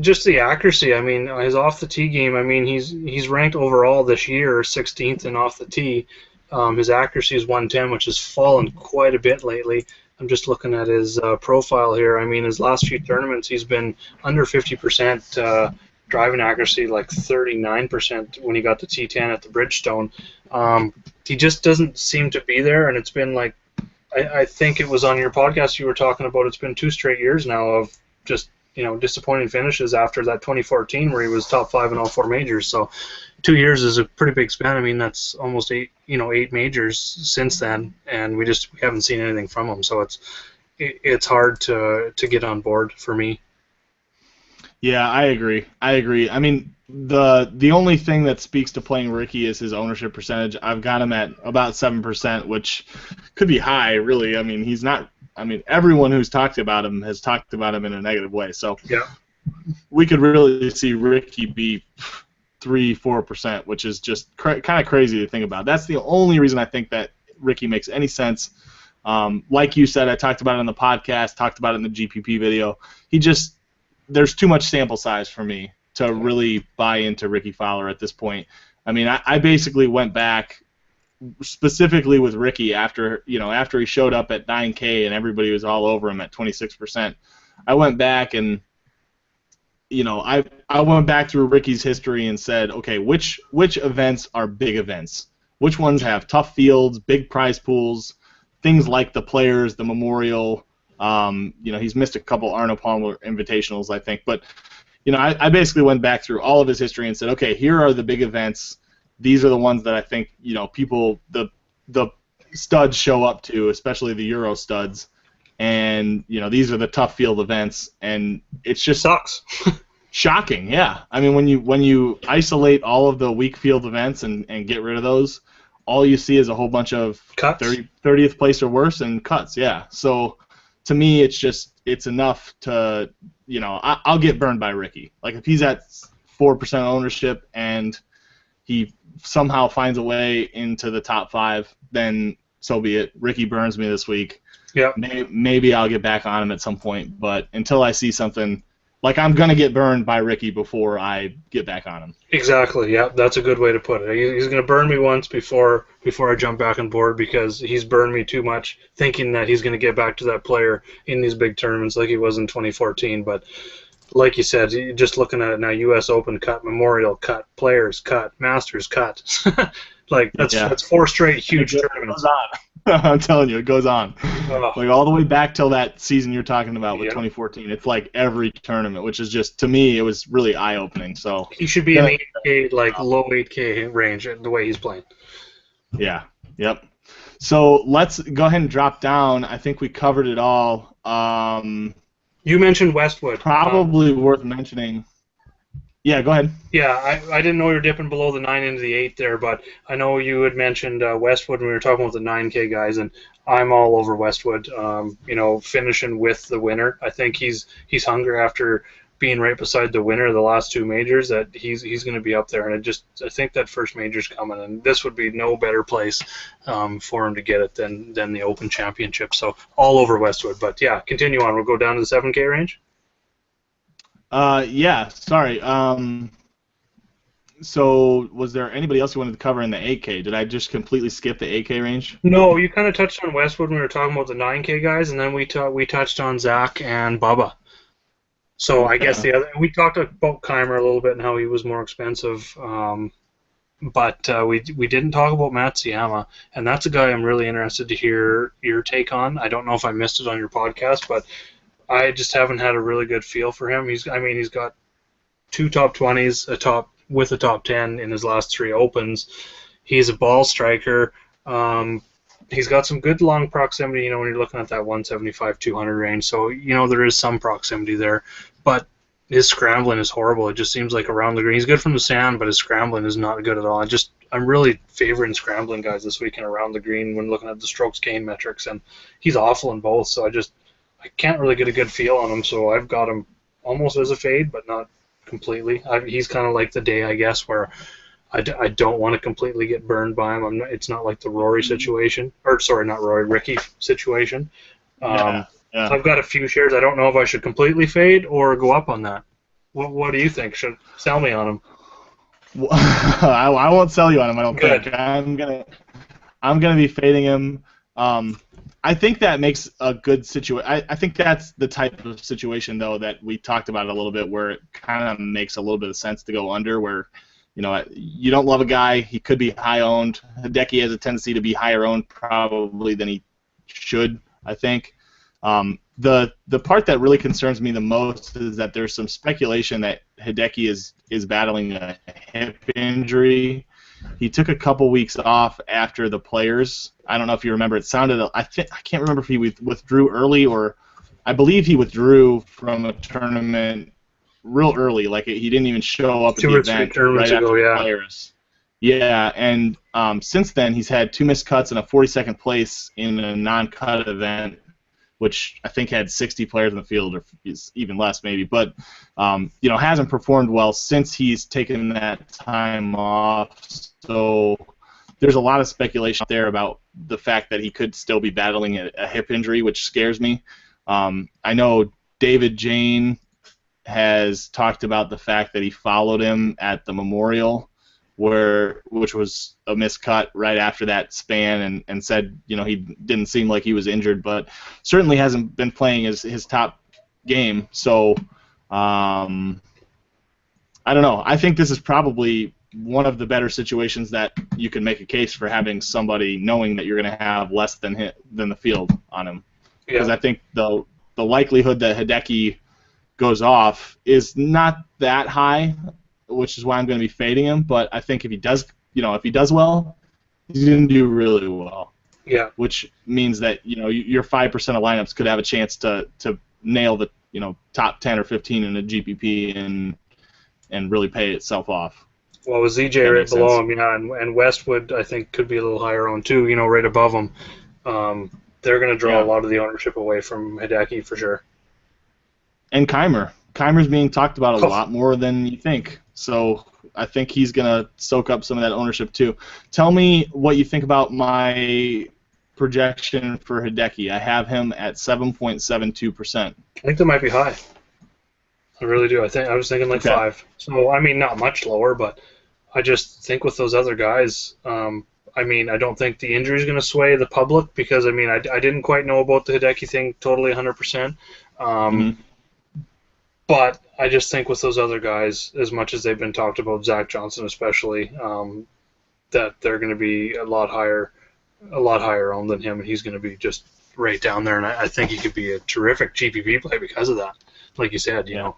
B: Just the accuracy. I mean, his off the tee game. I mean, he's ranked overall this year 16th in off the tee. His accuracy is 110, which has fallen quite a bit lately. I'm just looking at his profile here. I mean, his last few tournaments, he's been under 50% driving accuracy, like 39% when he got to T10 at the Bridgestone. He just doesn't seem to be there, and it's been like, I think it was on your podcast you were talking about, it's been 2 straight years now of just disappointing finishes after that 2014 where he was top 5 in all 4 majors. So 2 years is a pretty big span. I mean, that's almost 8 majors since then, and we haven't seen anything from him. So it's hard to get on board for me.
A: Yeah, I agree. I mean, the only thing that speaks to playing Ricky is his ownership percentage. I've got him at about 7%, which could be high, really. I mean, he's not. I mean, everyone who's talked about him has talked about him in a negative way. So yeah, we could really see Ricky be 3-4%, which is just kind of crazy to think about. That's the only reason I think that Ricky makes any sense. Like you said, I talked about it on the podcast, talked about it in the GPP video. There's too much sample size for me to really buy into Ricky Fowler at this point. I mean, I basically went back specifically with Ricky after he showed up at 9K and everybody was all over him at 26%. I went back and I went back through Ricky's history and said, okay, which events are big events? Which ones have tough fields, big prize pools, things like the Players, the Memorial. He's missed a couple Arnold Palmer Invitationals, I think, but I basically went back through all of his history and said, okay, here are the big events. These are the ones that I think people, the studs show up to, especially the Euro studs, and these are the tough field events, and it's just
B: sucks.
A: Shocking, yeah. I mean, when you isolate all of the weak field events and get rid of those, all you see is a whole bunch of
B: cuts.
A: 30th place or worse and cuts, yeah. So to me, it's enough to, I'll get burned by Ricky. Like if he's at 4% ownership and he somehow finds a way into the top 5, then so be it. Ricky burns me this week.
B: Yeah.
A: Maybe I'll get back on him at some point, but until I see something, like I'm gonna get burned by Ricky before I get back on him.
B: Exactly. Yeah, that's a good way to put it. He's going to burn me once before I jump back on board, because he's burned me too much, thinking that he's going to get back to that player in these big tournaments like he was in 2014. But like you said, just looking at it now, U.S. Open cut, Memorial cut, Players cut, Masters cut. Like that's 4 straight huge tournaments.
A: I'm telling you, it goes on.
B: Oh.
A: Like all the way back till that season you're talking about with 2014. It's like every tournament, which is just, to me, it was really eye-opening. So
B: he should be in the 8K, like low 8K range, the way he's playing.
A: Yeah. Yep. So let's go ahead and drop down. I think we covered it all.
B: You mentioned Westwood.
A: Probably worth mentioning. Yeah, go ahead.
B: Yeah, I didn't know you were dipping below the 9 into the 8 there, but I know you had mentioned Westwood when we were talking about the 9K guys, and I'm all over Westwood. Finishing with the winner. I think he's hungry after being right beside the winner of the last 2 majors, that he's going to be up there, and I think that first major's coming, and this would be no better place for him to get it than the Open Championship. So all over Westwood. But yeah, continue on. We'll go down to the 7K range.
A: Yeah, sorry. So was there anybody else you wanted to cover in the 8K? Did I just completely skip the 8K range?
B: No, you kind of touched on Westwood when we were talking about the 9K guys, and then we touched on Zach and Bubba. So I guess we talked about Keimer a little bit and how he was more expensive, but we didn't talk about Matsuyama, and that's a guy I'm really interested to hear your take on. I don't know if I missed it on your podcast, but I just haven't had a really good feel for him. He's got 2 top 20s, a top 10 in his last 3 Opens. He's a ball striker. He's got some good long proximity, when you're looking at that 175-200 range. So, there is some proximity there. But his scrambling is horrible. It just seems like around the green. He's good from the sand, but his scrambling is not good at all. I'm really favoring scrambling guys this week and around the green when looking at the strokes gain metrics. And he's awful in both, so I can't really get a good feel on him. So I've got him almost as a fade, but not completely. He's kind of like the day, I guess, where I don't want to completely get burned by him. It's not like the Rory situation, or sorry, not Rory, Ricky situation.
A: Yeah.
B: I've got a few shares. I don't know if I should completely fade or go up on that. What do you think? Should sell me on him?
A: I won't sell you on him. I don't
B: Good.
A: think. I'm gonna be fading him. I think that makes a good situation. I think that's the type of situation, though, that we talked about a little bit, where it kind of makes a little bit of sense to go under, where, you don't love a guy, he could be high-owned. Hideki has a tendency to be higher-owned probably than he should, I think. The part that really concerns me the most is that there's some speculation that Hideki is battling a hip injury. He took a couple weeks off after the Players. I don't know if you remember. It sounded. I can't remember if he withdrew early, or I believe he withdrew from a tournament real early. Like he didn't even show up at the event right after the Players. Yeah, and since then he's had 2 missed cuts and a 42nd place in a non-cut event, which I think had 60 players in the field, or even less maybe. But hasn't performed well since he's taken that time off. So there's a lot of speculation out there about the fact that he could still be battling a hip injury, which scares me. I know David Jane has talked about the fact that he followed him at the Memorial, which was a miscut right after that span, and said he didn't seem like he was injured, but certainly hasn't been playing his top game. So I don't know. I think this is probably one of the better situations that you can make a case for having somebody knowing that you're going to have less than the field on him, because I think the likelihood that Hideki goes off is not that high, which is why I'm going to be fading him. But I think if he does well, he's going to do really well.
B: Yeah.
A: Which means that your 5% of lineups could have a chance to nail the top 10 or 15 in a GPP and really pay itself off.
B: Well, with ZJ right below him, and Westwood I think could be a little higher on too. Right above him. they're going to draw
A: Yeah.
B: a lot of the ownership away from Hideki for sure.
A: And Keimer. Keimer's being talked about a
B: Oh.
A: lot more than you think. So I think he's going to soak up some of that ownership too. Tell me what you think about my projection for Hideki. I have him at 7.72%.
B: I think that might be high. I really do. I was thinking like
A: Okay.
B: 5. So I mean, not much lower, but I just think with those other guys, I mean, I don't think the injury is going to sway the public because I mean, I didn't quite know about the Hideki thing totally 100%. But I just think with those other guys, as much as they've been talked about, Zach Johnson especially, that they're going to be a lot higher owned than him, and he's going to be just right down there. And I think he could be a terrific GPP play because of that. Like you said, you know,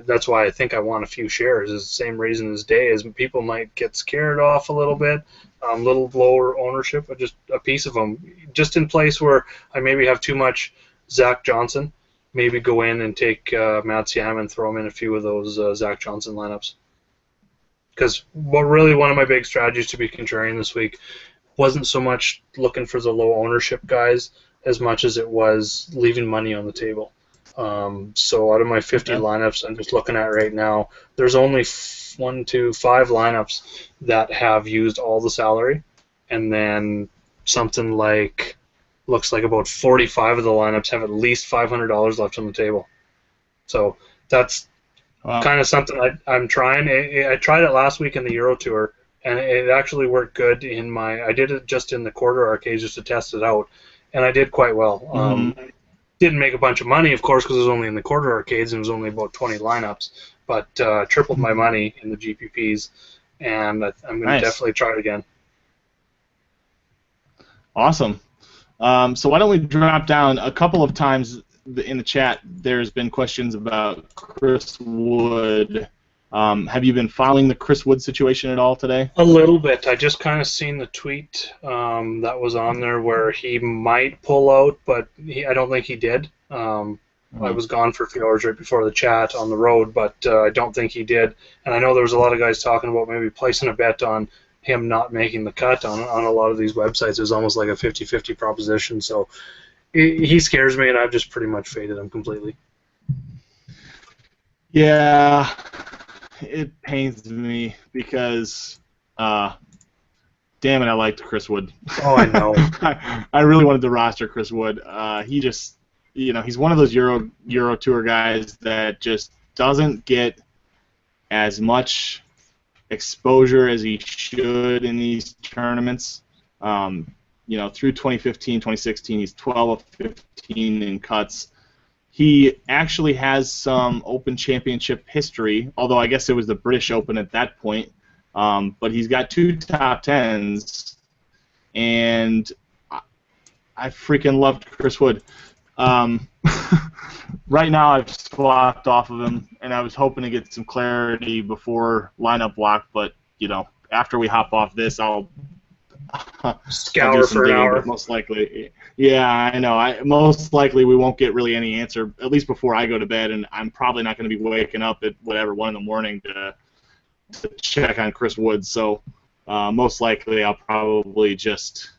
B: that's why I think I want a few shares. Is the same reason as Day is people might get scared off a little bit, little lower ownership, but just a piece of them, just in place where I maybe have too much Zach Johnson. Maybe go in and take Matt Siam and throw him in a few of those Zach Johnson lineups. Because really one of my big strategies to be contrarian this week wasn't so much looking for the low ownership guys as much as it was leaving money on the table. So out of my 50 lineups I'm just looking at right now, there's only 5 lineups that have used all the salary, and then something like looks like about 45 of the lineups have at least $500 left on the table. So that's kind of something I'm trying. I tried it last week in the Euro Tour, and it actually worked good in my. I did it just in the quarter arcades just to test it out, and I did quite well. Didn't make a bunch of money, of course, because it was only in the quarter arcades and it was only about 20 lineups, but tripled my money in the GPPs, and I'm going to definitely try it again.
A: Awesome. So why don't we drop down a couple of times in the chat? There's been questions about Chris Wood. Have you been following the Chris Wood situation at all today?
B: A little bit. I just kind of seen the tweet that was on there where he might pull out, but I don't think he did. I was gone for a few hours right before the chat on the road, but I don't think he did. And I know there was a lot of guys talking about maybe placing a bet on him not making the cut on a lot of these websites. It was almost like a 50-50 proposition. So he scares me, and I've just pretty much faded him completely.
A: Yeah, it pains me because, damn it, I liked Chris Wood.
B: Oh, I know.
A: I really wanted to roster Chris Wood. He just, he's one of those Euro Tour guys that just doesn't get as much exposure as he should in these tournaments. Through 2015, 2016, he's 12 of 15 in cuts. He actually has some Open Championship history, although I guess it was the British Open at that point. But he's got 2 top 10s, and I freaking loved Chris Wood. Right now I've swapped off of him, and I was hoping to get some clarity before lineup lock, but, after we hop off this, I'll
B: scour for an hour.
A: Most likely. Yeah, I know. Most likely we won't get really any answer, at least before I go to bed, and I'm probably not going to be waking up at 1 in the morning to check on Chris Wood, so most likely I'll probably just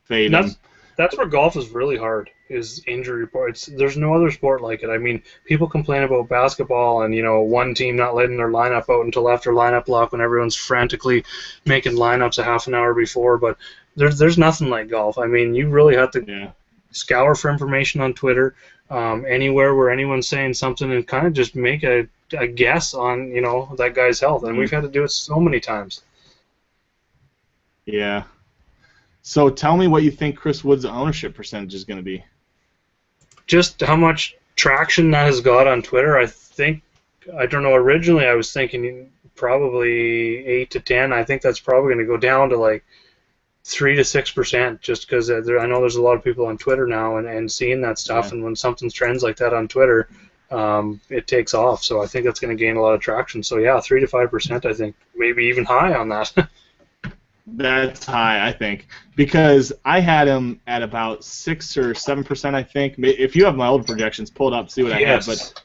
A: fade him.
B: That's where golf is really hard, is injury reports. There's no other sport like it. I mean, people complain about basketball and, one team not letting their lineup out until after lineup lock when everyone's frantically making lineups a half an hour before, but there's nothing like golf. I mean, you really have to scour for information on Twitter, anywhere where anyone's saying something, and kind of just make a guess on, that guy's health. And we've had to do it so many times.
A: Yeah. So tell me what you think Chris Wood's ownership percentage is going to be.
B: Just how much traction that has got on Twitter. I don't know, originally I was thinking probably 8 to 10. I think that's probably going to go down to like 3 to 6%, just because I know there's a lot of people on Twitter now and seeing that stuff, and when something trends like that on Twitter, it takes off. So I think that's going to gain a lot of traction. So yeah, 3 to 5%, I think, maybe even high on that.
A: That's high, I think, because I had him at about 6 or 7%, I think. If you have my old projections, pull it up, see what I had. But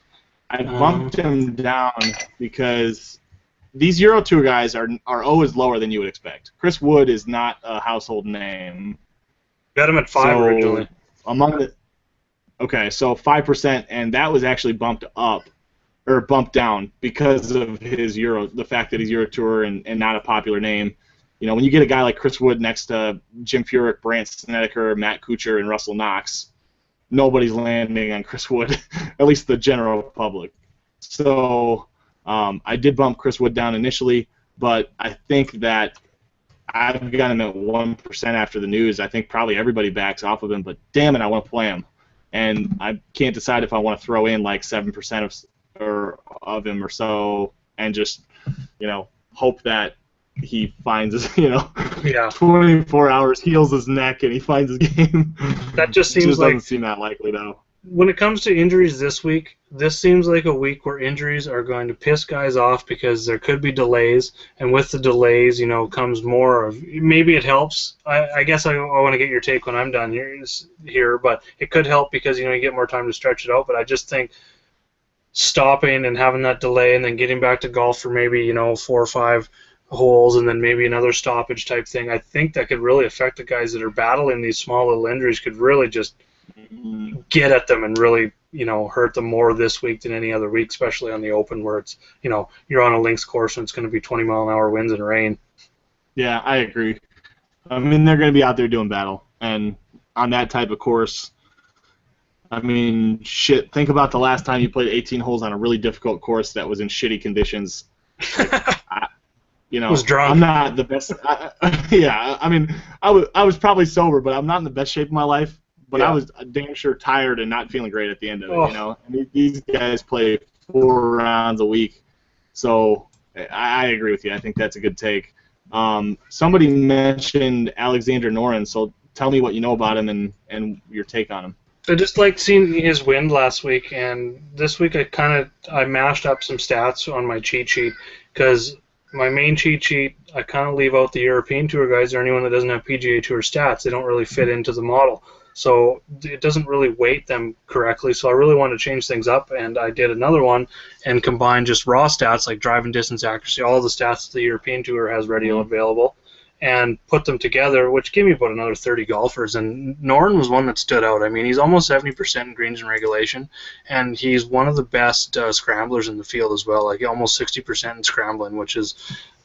A: I bumped him down because these Euro Tour guys are always lower than you would expect. Chris Wood is not a household name.
B: Got him at 5
A: So
B: originally.
A: among the okay, so 5%, and that was actually bumped up or bumped down because of his Euro, the fact that he's Euro Tour and not a popular name. You know, when you get a guy like Chris Wood next to Jim Furyk, Brandt Snedeker, Matt Kuchar, and Russell Knox, nobody's landing on Chris Wood, at least the general public. So I did bump Chris Wood down initially, but I think that I've got him at 1% after the news. I think probably everybody backs off of him, but damn it, I want to play him. And I can't decide if I want to throw in like 7% of him or so and just, hope that he finds his,
B: Yeah.
A: 24 hours, heals his neck, and he finds his game.
B: That just seems
A: doesn't seem that likely, though.
B: When it comes to injuries this week, this seems like a week where injuries are going to piss guys off because there could be delays, and with the delays, comes more of, maybe it helps. I guess I want to get your take when I'm done here, but it could help because, you get more time to stretch it out, but I just think stopping and having that delay and then getting back to golf for maybe, 4 or 5 holes and then maybe another stoppage type thing, I think that could really affect the guys that are battling these small little injuries, could really just get at them and really, hurt them more this week than any other week, especially on the Open where it's, you're on a links course and it's going to be 20-mile-an-hour winds and rain.
A: Yeah, I agree. I mean, they're going to be out there doing battle, and on that type of course, I mean, shit, think about the last time you played 18 holes on a really difficult course that was in shitty conditions. Like,
B: was drunk.
A: I'm not the best. Yeah, I mean, I was probably sober, but I'm not in the best shape of my life. But
B: Yeah.
A: I was damn sure tired and not feeling great at the end of it,
B: Oh.
A: And these guys play 4 rounds a week. So I agree with you. I think that's a good take. Somebody mentioned Alexander Noren, so tell me what you know about him and your take on him.
B: I just liked seeing his win last week, and this week I mashed up some stats on my cheat sheet because my main cheat sheet, I kind of leave out the European Tour guys or anyone that doesn't have PGA Tour stats. They don't really fit into the model. So it doesn't really weight them correctly. So I really wanted to change things up, and I did another one and combined just raw stats like driving distance, accuracy, all the stats that the European Tour has ready and available, and put them together, which gave me about another 30 golfers. And Noren was one that stood out. I mean, he's almost 70% in greens and regulation, and he's one of the best scramblers in the field as well, like almost 60% in scrambling, which is,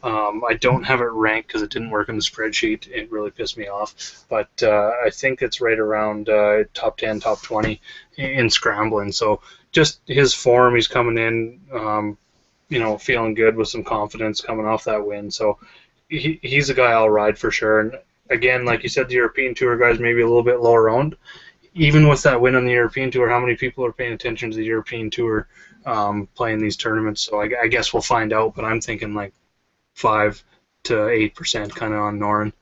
B: I don't have it ranked because it didn't work in the spreadsheet. It really pissed me off. But I think it's right around top 10, top 20 in scrambling. So just his form, he's coming in, feeling good with some confidence coming off that win. So he's a guy I'll ride for sure. And again, like you said, the European Tour guys maybe a little bit lower owned. Even with that win on the European Tour, how many people are paying attention to the European Tour playing these tournaments? So I guess we'll find out, but I'm thinking like 5 to 8% kind of on Noren.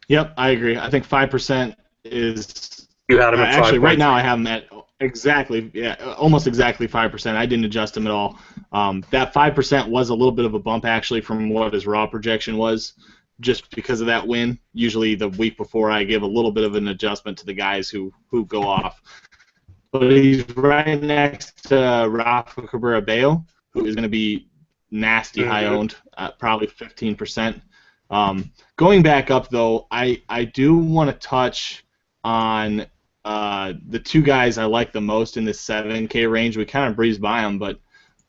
A: Yep, I agree. I think 5% is...
B: You had him at 5.
A: Actually, right now I have him at almost exactly 5%. I didn't adjust him at all. That 5% was a little bit of a bump, actually, from what his raw projection was, just because of that win. Usually the week before I give a little bit of an adjustment to the guys who go off. But he's right next to Rafa Cabrera-Bello, who is going to be nasty high-owned, probably 15%. Going back up, though, I do want to touch on the 2 guys I like the most in this 7K range. We kind of breezed by them, but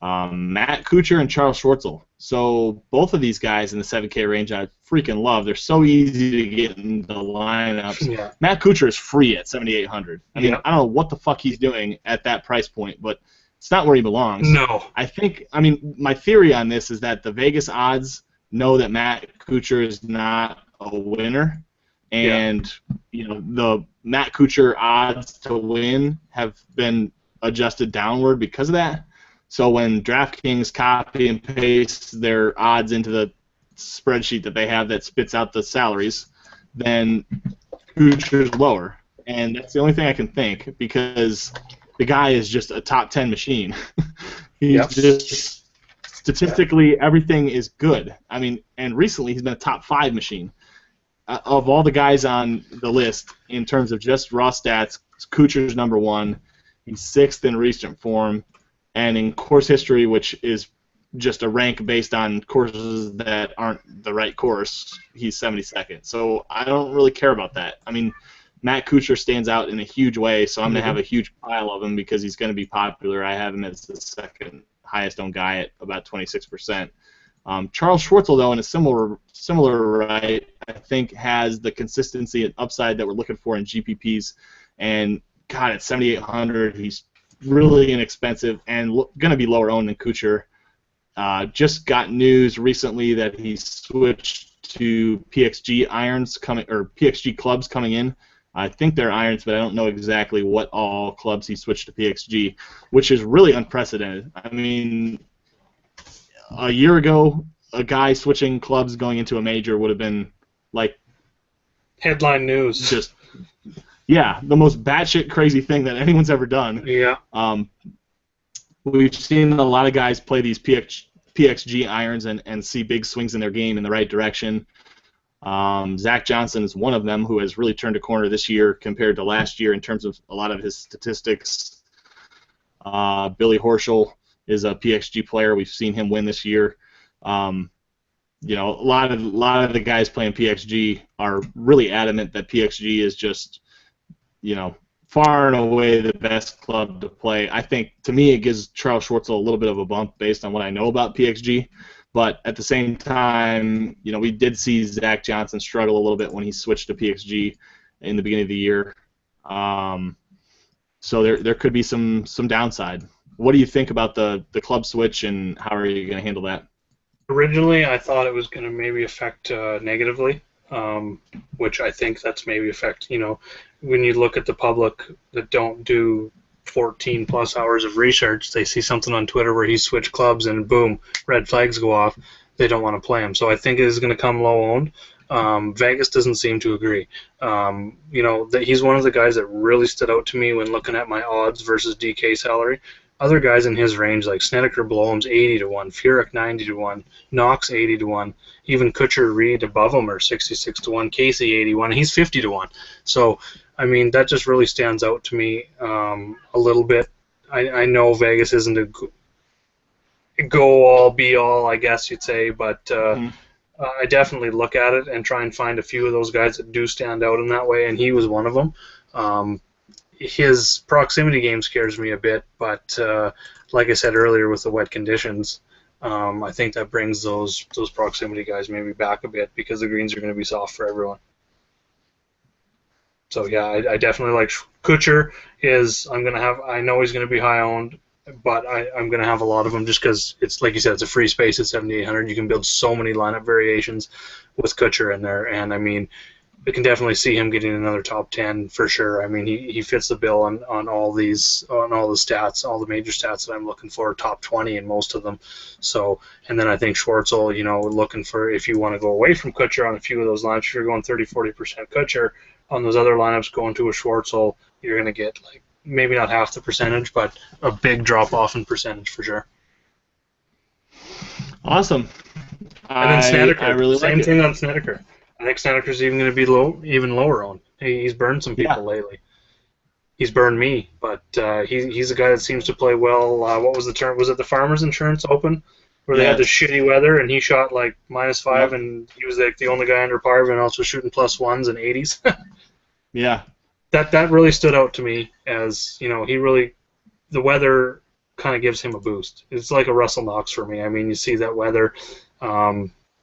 A: Matt Kuchar and Charles Schwartzel. So both of these guys in the 7K range I freaking love. They're so easy to get into lineups. Yeah. Matt Kuchar is free at 7,800. I mean, I don't know what the fuck he's doing at that price point, but it's not where he belongs.
B: No.
A: My theory on this is that the Vegas odds know that Matt Kuchar is not a winner, and the Matt Kuchar odds to win have been adjusted downward because of that. So when DraftKings copy and paste their odds into the spreadsheet that they have that spits out the salaries, then Kuchar's lower. And that's the only thing I can think, because the guy is just a top 10 machine. He's just statistically everything is good. I mean, and recently he's been a top 5 machine. Of all the guys on the list, in terms of just raw stats, Kuchar's number 1. He's 6th in recent form. And in course history, which is just a rank based on courses that aren't the right course, he's 72nd. So I don't really care about that. I mean, Matt Kuchar stands out in a huge way, so I'm going to have a huge pile of him because he's going to be popular. I have him as the second highest owned guy at about 26%. Charles Schwartzel, though, in a similar right, I think has the consistency and upside that we're looking for in GPPs. And, God, at 7,800, he's really inexpensive and going to be lower owned than Kuchar. Just got news recently that he switched to PXG irons or PXG clubs coming in. I think they're irons, but I don't know exactly what all clubs he switched to PXG, which is really unprecedented. I mean, a year ago, a guy switching clubs going into a major would have been like
B: headline news.
A: Just the most batshit crazy thing that anyone's ever done.
B: Yeah.
A: We've seen a lot of guys play these PXG irons and see big swings in their game in the right direction. Zach Johnson is one of them who has really turned a corner this year compared to last year in terms of a lot of his statistics. Billy Horschel is a PXG player. We've seen him win this year. A lot of the guys playing PXG are really adamant that PXG is just, far and away the best club to play. I think, to me, it gives Charles Schwartzel a little bit of a bump based on what I know about PXG. But at the same time, we did see Zach Johnson struggle a little bit when he switched to PXG in the beginning of the year. So there could be some downside. What do you think about the club switch, and how are you going to handle that?
B: Originally, I thought it was going to maybe affect negatively, which I think that's maybe affect, when you look at the public that don't do 14 plus hours of research, they see something on Twitter where he switched clubs and boom, red flags go off. They don't want to play him. So I think it is going to come low owned. Vegas doesn't seem to agree. That he's one of the guys that really stood out to me when looking at my odds versus DK salary. Other guys in his range like Snedeker, Bloham's 80 to 1, Furyk 90 to 1, Knox 80 to 1, even Kuchar, Reed above him are 66 to 1, Casey 81, he's 50 to 1. So I mean, that just really stands out to me a little bit. I know Vegas isn't a go-all, be-all, I guess you'd say, but I definitely look at it and try and find a few of those guys that do stand out in that way, and he was one of them. His proximity game scares me a bit, but like I said earlier with the wet conditions, I think that brings those proximity guys maybe back a bit because the greens are going to be soft for everyone. So yeah, I definitely like Kuchar. I know he's going to be high owned, but I'm going to have a lot of them just because it's like you said, it's a free space at 7,800. You can build so many lineup variations with Kuchar in there, and I mean, I can definitely see him getting another top 10 for sure. I mean, he fits the bill on all the stats, all the major stats that I'm looking for, top 20 in most of them. So, and then I think Schwartzel, looking for, if you want to go away from Kuchar on a few of those lineups, if you're going 30-40% Kuchar on those other lineups, going to a Schwartzel, you're going to get like maybe not half the percentage, but a big drop off in percentage for sure.
A: Awesome.
B: And then Snedeker,
A: I really
B: same
A: like
B: thing on Snedeker. I think Snedeker's even going to be even lower owned. He's burned some people lately. He's burned me, but he's a guy that seems to play well. What was the term? Was it the Farmers Insurance Open, where they had the shitty weather and he shot like -5, and he was like the only guy under par, and also shooting +1s and 80s.
A: Yeah.
B: That really stood out to me as the weather kind of gives him a boost. It's like a Russell Knox for me. I mean, you see that weather.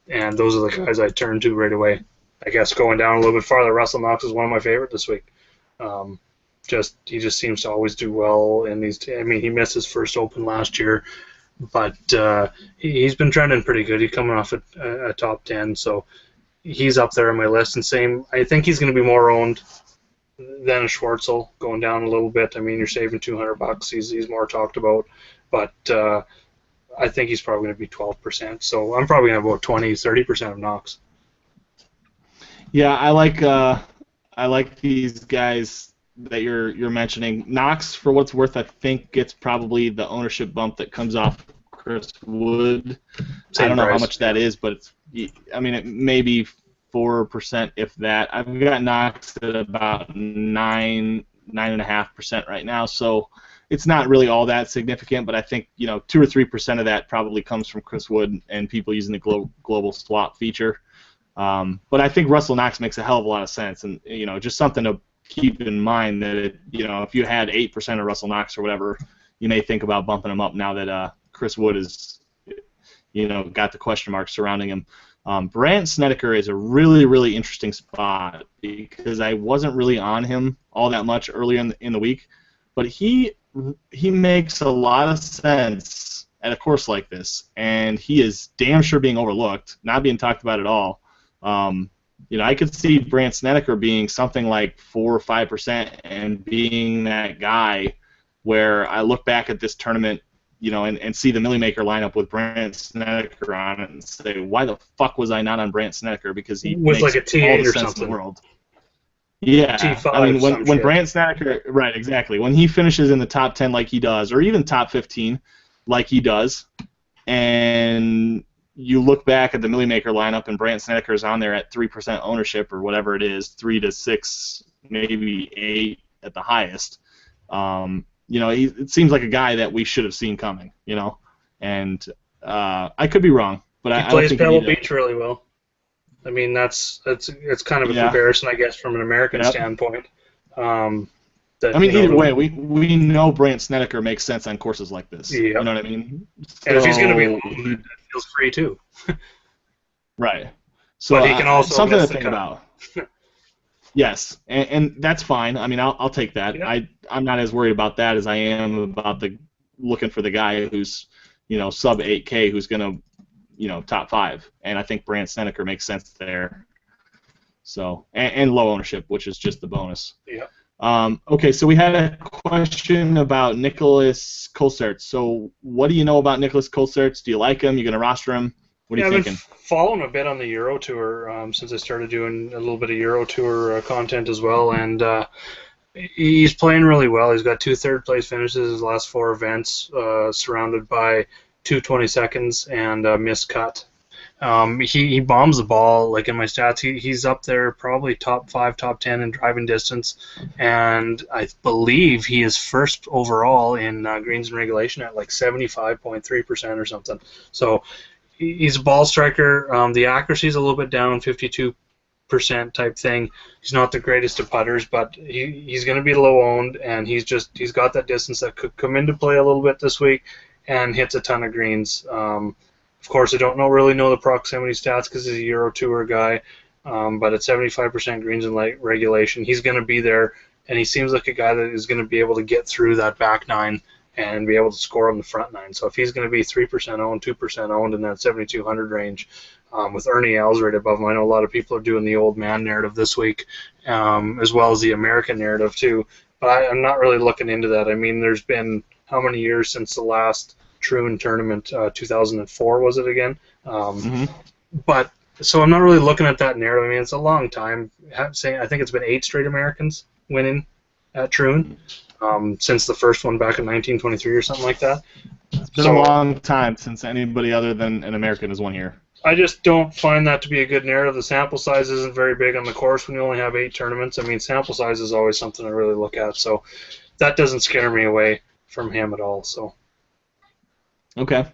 B: And those are the guys I turn to right away. I guess going down a little bit farther, Russell Knox is one of my favorite this week. He just seems to always do well in these. I mean, he missed his first Open last year, but he's been trending pretty good. He's coming off a top 10, so he's up there on my list. And I think he's going to be more owned than a Schwartzel, going down a little bit. I mean, you're saving $200. He's more talked about, but. I think he's probably going to be 12%. So I'm probably going to have about 20-30% of Knox.
A: Yeah, I like these guys that you're mentioning. Knox, for what it's worth, I think gets probably the ownership bump that comes off Chris Wood. I don't know how much that is, but it may be 4% if that. I've got Knox at about 9.5% right now. So it's not really all that significant, but I think 2 or 3% of that probably comes from Chris Wood and people using the global swap feature. But I think Russell Knox makes a hell of a lot of sense, and just something to keep in mind that if you had 8% of Russell Knox or whatever, you may think about bumping him up now that Chris Wood is got the question mark surrounding him. Brandt Snedeker is a really, really interesting spot because I wasn't really on him all that much earlier in the week, but he makes a lot of sense at a course like this, and he is damn sure being overlooked, not being talked about at all. I could see Brandt Snedeker being something like 4 or 5% and being that guy where I look back at this tournament, and see the Millie Maker lineup with Brandt Snedeker on it and say, why the fuck was I not on Brandt Snedeker? Because he
B: was
A: makes
B: like a T8
A: all the
B: or
A: sense
B: something.
A: in the world. Yeah,
B: T5,
A: I mean, when Brandt Snedeker, right, exactly, when he finishes in the top 10 like he does, or even top 15 like he does, and you look back at the Millie Maker lineup and Brandt Snedeker's on there at 3% ownership or whatever it is, 3 to 6, maybe 8 at the highest. It seems like a guy that we should have seen coming. And I could be wrong, but
B: he
A: I
B: plays
A: don't think
B: Pebble Beach really well. I mean, it's kind of a comparison, I guess, from an American standpoint.
A: Either way, we know Brandt Snedeker makes sense on courses like this.
B: Yep.
A: You know what I mean?
B: And if he's going to be low, that feels free too.
A: Right. So
B: but he can also
A: something
B: miss
A: to
B: the
A: think about. Yes, and that's fine. I mean, I'll take that. Yep. I'm not as worried about that as I am about looking for the guy who's sub 8K who's going to top 5, and I think Brandt Snedeker makes sense there. So and low ownership, which is just the bonus.
B: Yeah.
A: Okay, so we had a question about Nicholas Colsaerts. So what do you know about Nicholas Colsaerts? Do you like him? You going to roster him? What are you thinking?
B: I've been following a bit on the Euro Tour since I started doing a little bit of Euro Tour content as well, and he's playing really well. He's got 2 third-place finishes his last 4 events, surrounded by 2 22nds and a missed cut. He bombs the ball. Like in my stats, he's up there probably top 5, top 10 in driving distance, and I believe he is first overall in greens and regulation at like 75.3% or something. So he's a ball striker. The accuracy is a little bit down, 52% type thing. He's not the greatest of putters, but he's going to be low owned, and he's got that distance that could come into play a little bit this week, and hits a ton of greens. Of course, I don't really know the proximity stats because he's a Euro Tour guy, but at 75% greens and regulation, he's going to be there, and he seems like a guy that is going to be able to get through that back 9 and be able to score on the front 9. So if he's going to be 3% owned, 2% owned in that 7,200 range, with Ernie Els right above him, I know a lot of people are doing the old man narrative this week, as well as the American narrative too, but I'm not really looking into that. I mean, there's been how many years since the last Troon tournament, 2004 was it again? But so I'm not really looking at that narrative. I mean, it's a long time. I think it's been 8 straight Americans winning at Troon since the first one back in 1923 or something like that.
A: It's been a long time since anybody other than an American has won here.
B: I just don't find that to be a good narrative. The sample size isn't very big on the course when you only have 8 tournaments. I mean, sample size is always something I really look at, so that doesn't scare me away from him at all. So.
A: Okay.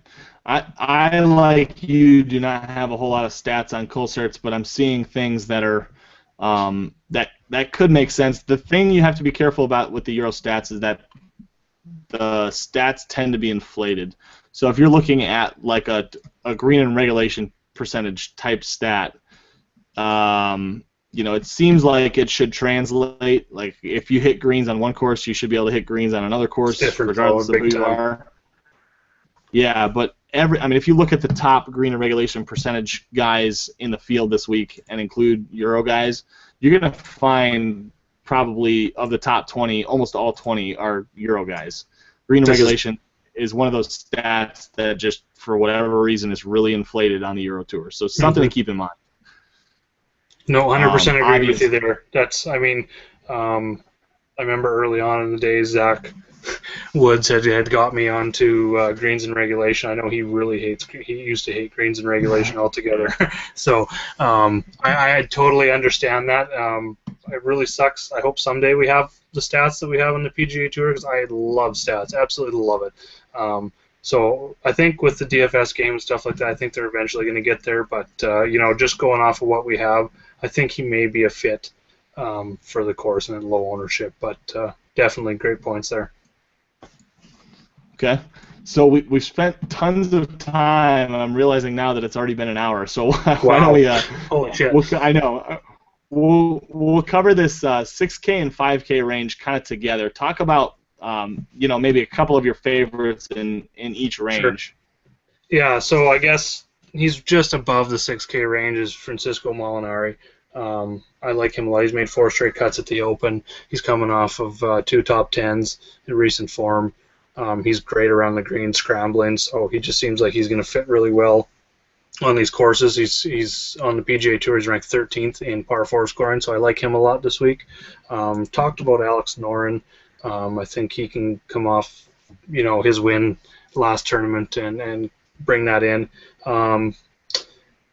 A: I like you, do not have a whole lot of stats on Colsaerts, but I'm seeing things that are that could make sense. The thing you have to be careful about with the Euro stats is that the stats tend to be inflated. So if you're looking at like a green and regulation percentage type stat, it seems like it should translate. Like if you hit greens on one course, you should be able to hit greens on another course, regardless of who you are. Yeah, but if you look at the top green and regulation percentage guys in the field this week and include Euro guys, you're going to find probably of the top 20, almost all 20 are Euro guys. Green and regulation is one of those stats that just, for whatever reason, is really inflated on the Euro Tour. So something to keep in mind.
B: No, 100% agree with you there. I remember early on in the days, Zach Woods had got me onto greens and regulation. I know he used to hate greens and regulation altogether. So I totally understand that. It really sucks. I hope someday we have the stats that we have on the PGA Tour, because I love stats, absolutely love it. So I think with the DFS game and stuff like that, I think they're eventually going to get there. But just going off of what we have, I think he may be a fit for the course and low ownership. But definitely great points there.
A: Okay. So we've spent tons of time, and I'm realizing now that it's already been an hour. So why don't we?
B: Holy shit!
A: I know. We'll cover this 6K and 5K range kind of together. Talk about maybe a couple of your favorites in each range.
B: Sure. Yeah. So I guess he's just above the 6K range is Francisco Molinari. I like him a lot. He's made 4 straight cuts at the Open. He's coming off of 2 top 10s in recent form. He's great around the green scrambling, so he just seems like he's going to fit really well on these courses. He's on the PGA Tour. He's ranked 13th in par 4 scoring, so I like him a lot this week. Talked about Alex Noren. I think he can come off, his win last tournament and bring that in.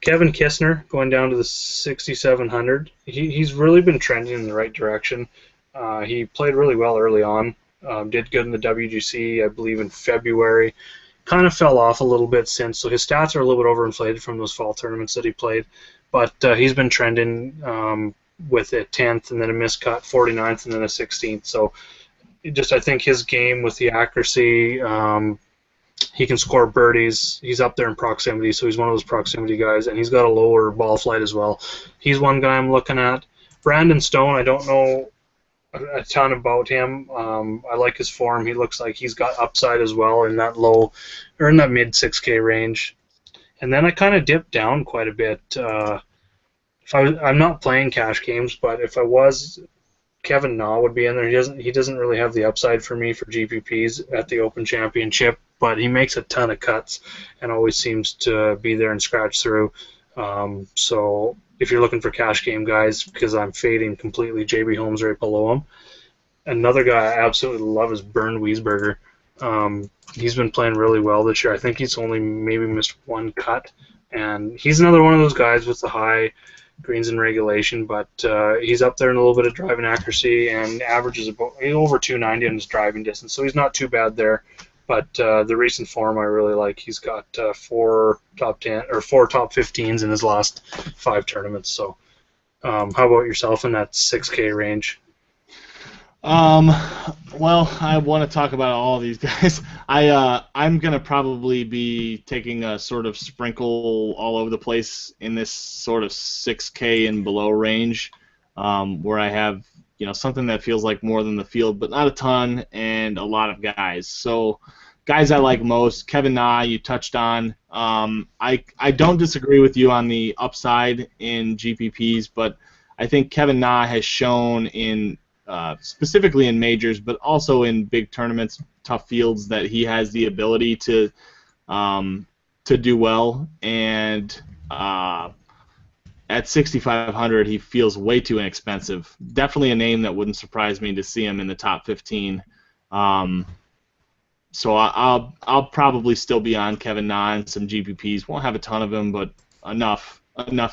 B: Kevin Kistner going down to the 6,700. He's really been trending in the right direction. He played really well early on. Did good in the WGC, I believe, in February. Kind of fell off a little bit since, so his stats are a little bit overinflated from those fall tournaments that he played. But he's been trending with a 10th and then a miscut, 49th and then a 16th. So I think his game with the accuracy, he can score birdies. He's up there in proximity, so he's one of those proximity guys, and he's got a lower ball flight as well. He's one guy I'm looking at. Brandon Stone, I don't know a ton about him. I like his form. He looks like he's got upside as well in that mid 6K range. And then I kind of dipped down quite a bit. I'm not playing cash games, but if I was, Kevin Na would be in there. He doesn't really have the upside for me for GPPs at the Open Championship, but he makes a ton of cuts and always seems to be there and scratch through. So if you're looking for cash game guys, because I'm fading completely JB Holmes right below him. Another guy I absolutely love is Bernd Wiesberger. He's been playing really well this year. I think he's only maybe missed 1 cut, and he's another one of those guys with the high greens in regulation, but he's up there in a little bit of driving accuracy and averages about over 290 on his driving distance, so he's not too bad there. But the recent form I really like. He's got 4 top 10 or 4 top 15s in his last 5 tournaments. So, how about yourself in that 6K range?
A: Well, I want to talk about all these guys. I'm gonna probably be taking a sort of sprinkle all over the place in this sort of 6K and below range, where I have something that feels like more than the field, but not a ton, and a lot of guys. So, guys I like most, Kevin Na, you touched on. I don't disagree with you on the upside in GPPs, but I think Kevin Na has shown in specifically in majors, but also in big tournaments, tough fields, that he has the ability to do well. And at 6,500, he feels way too inexpensive. Definitely a name that wouldn't surprise me to see him in the top 15. So I'll probably still be on Kevin Na and some GPPs. Won't have a ton of them, but enough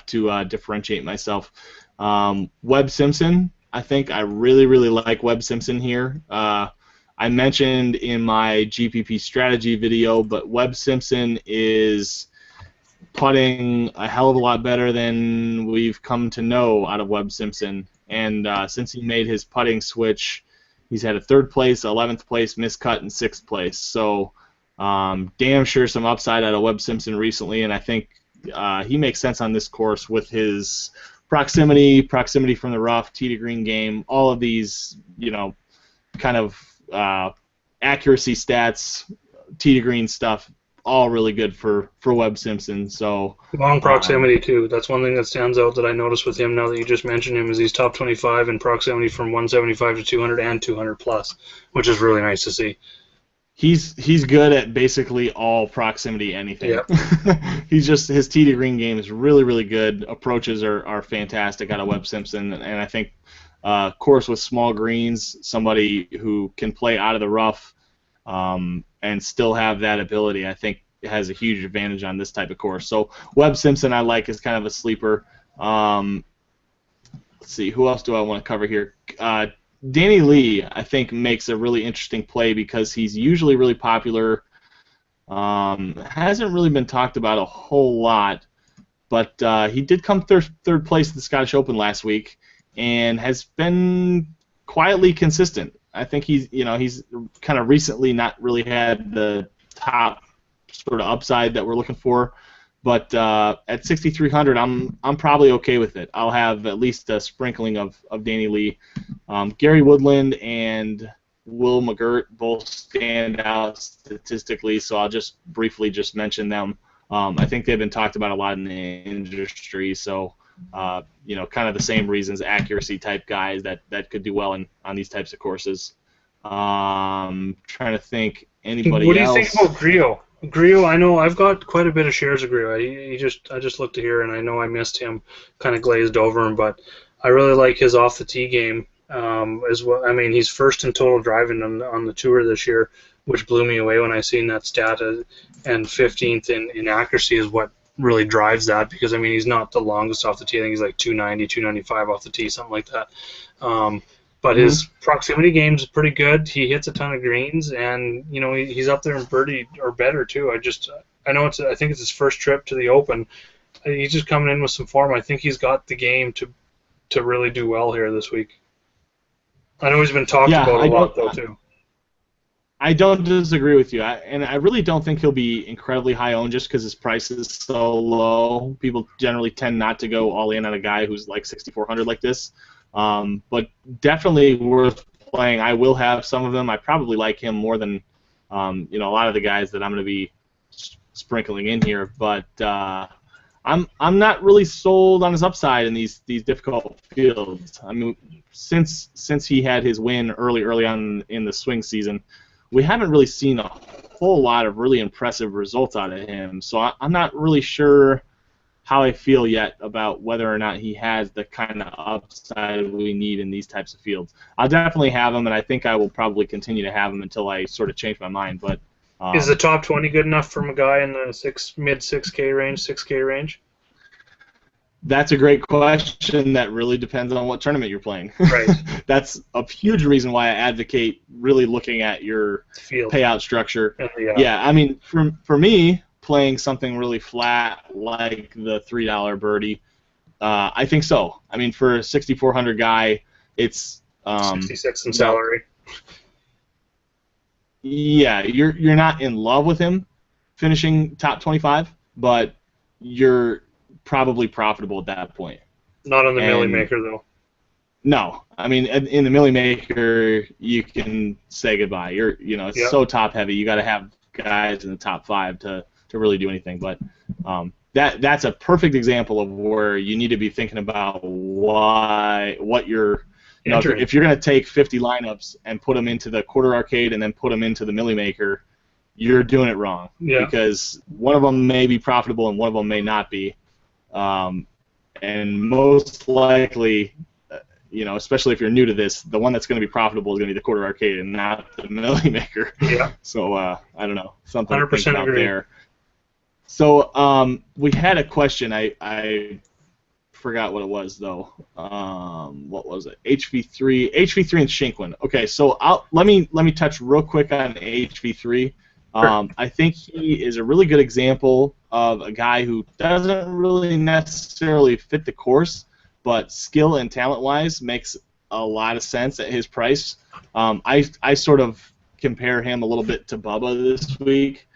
A: to differentiate myself. Webb Simpson, I think I really like Webb Simpson here. I mentioned in my GPP strategy video, but Webb Simpson is putting a hell of a lot better than we've come to know out of Webb Simpson. And since he made his putting switch, he's had a 3rd place, 11th place, miscut, and 6th place. So damn sure some upside out of Webb Simpson recently, and I think he makes sense on this course with his proximity from the rough, tee to green game, all of these, kind of accuracy stats, tee to green stuff, all really good for Webb Simpson. So
B: long proximity too. That's one thing that stands out that I noticed with him now that you just mentioned him, is he's top 25 in proximity from 175 to 200 and 200 plus, which is really nice to see.
A: He's good at basically all proximity anything.
B: Yep.
A: His tee to green game is really good. Approaches are fantastic out of Webb Simpson, and I think course with small greens, somebody who can play out of the rough and still have that ability, I think has a huge advantage on this type of course. So Webb Simpson I like as kind of a sleeper. let's see, who else do I want to cover here? Danny Lee, I think, makes a really interesting play because he's usually really popular. Hasn't really been talked about a whole lot, but he did come third place at the Scottish Open last week and has been quietly consistent. I think he's kind of recently not really had the top sort of upside that we're looking for. But at 6,300, I'm probably okay with it. I'll have at least a sprinkling of Danny Lee. Gary Woodland and Will McGirt both stand out statistically, so I'll just briefly mention them. I think they've been talked about a lot in the industry, so kind of the same reasons, accuracy type guys that could do well on these types of courses. Trying to think anybody else.
B: What do you think about Grillo? Grillo, I know I've got quite a bit of shares of Grillo. I just looked at here, and I know I missed him, kind of glazed over him, but I really like his off the tee game as well. I mean, he's first in total driving on the tour this year, which blew me away when I seen that stat, and 15th in accuracy is what really drives that, because I mean he's not the longest off the tee. I think he's like 290, 295 off the tee, something like that. But his proximity game is pretty good. He hits a ton of greens, and he's up there in birdie or better too. I think it's his first trip to the Open. He's just coming in with some form. I think he's got the game to really do well here this week. I know he's been talked about a lot though too.
A: I don't disagree with you, and I really don't think he'll be incredibly high owned just because his price is so low. People generally tend not to go all in on a guy who's like 6,400 like this. But definitely worth playing. I will have some of them. I probably like him more than a lot of the guys that I'm going to be sprinkling in here. But I'm not really sold on his upside in these difficult fields. I mean, since he had his win early on in the swing season, we haven't really seen a whole lot of really impressive results out of him. So I'm not really sure how I feel yet about whether or not he has the kind of upside we need in these types of fields. I'll definitely have him, and I think I will probably continue to have him until I sort of change my mind. But
B: is the top 20 good enough from a guy in the mid 6K range, 6K range?
A: That's a great question. That really depends on what tournament you're playing.
B: Right.
A: That's a huge reason why I advocate really looking at your
B: field
A: payout structure.
B: Yeah,
A: I mean, for me, playing something really flat like the $3 birdie, I think so. I mean, for a 6,400 guy, it's
B: 66 in salary.
A: Yeah, you're not in love with him finishing top 25, but you're probably profitable at that point.
B: Not on the Millie Maker though.
A: No, I mean in the Millie Maker you can say goodbye. It's so top heavy. You got to have guys in the top 5 to really do anything. But that's a perfect example of where you need to be thinking about what you're. If you're going to take 50 lineups and put them into the quarter arcade and then put them into the Millie Maker, you're doing it wrong.
B: Yeah.
A: Because one of them may be profitable and one of them may not be. And most likely, especially if you're new to this, the one that's going to be profitable is going to be the quarter arcade and not the Millie Maker.
B: Yeah.
A: So I don't know, something
B: 100%
A: to think about
B: agree.
A: there. So we had a question. I forgot what it was though. What was it? HV3 and Shinkwin. Okay, so let me touch real quick on HV3.
B: Sure.
A: I think he is a really good example of a guy who doesn't really necessarily fit the course, but skill and talent-wise makes a lot of sense at his price. I sort of compare him a little bit to Bubba this week.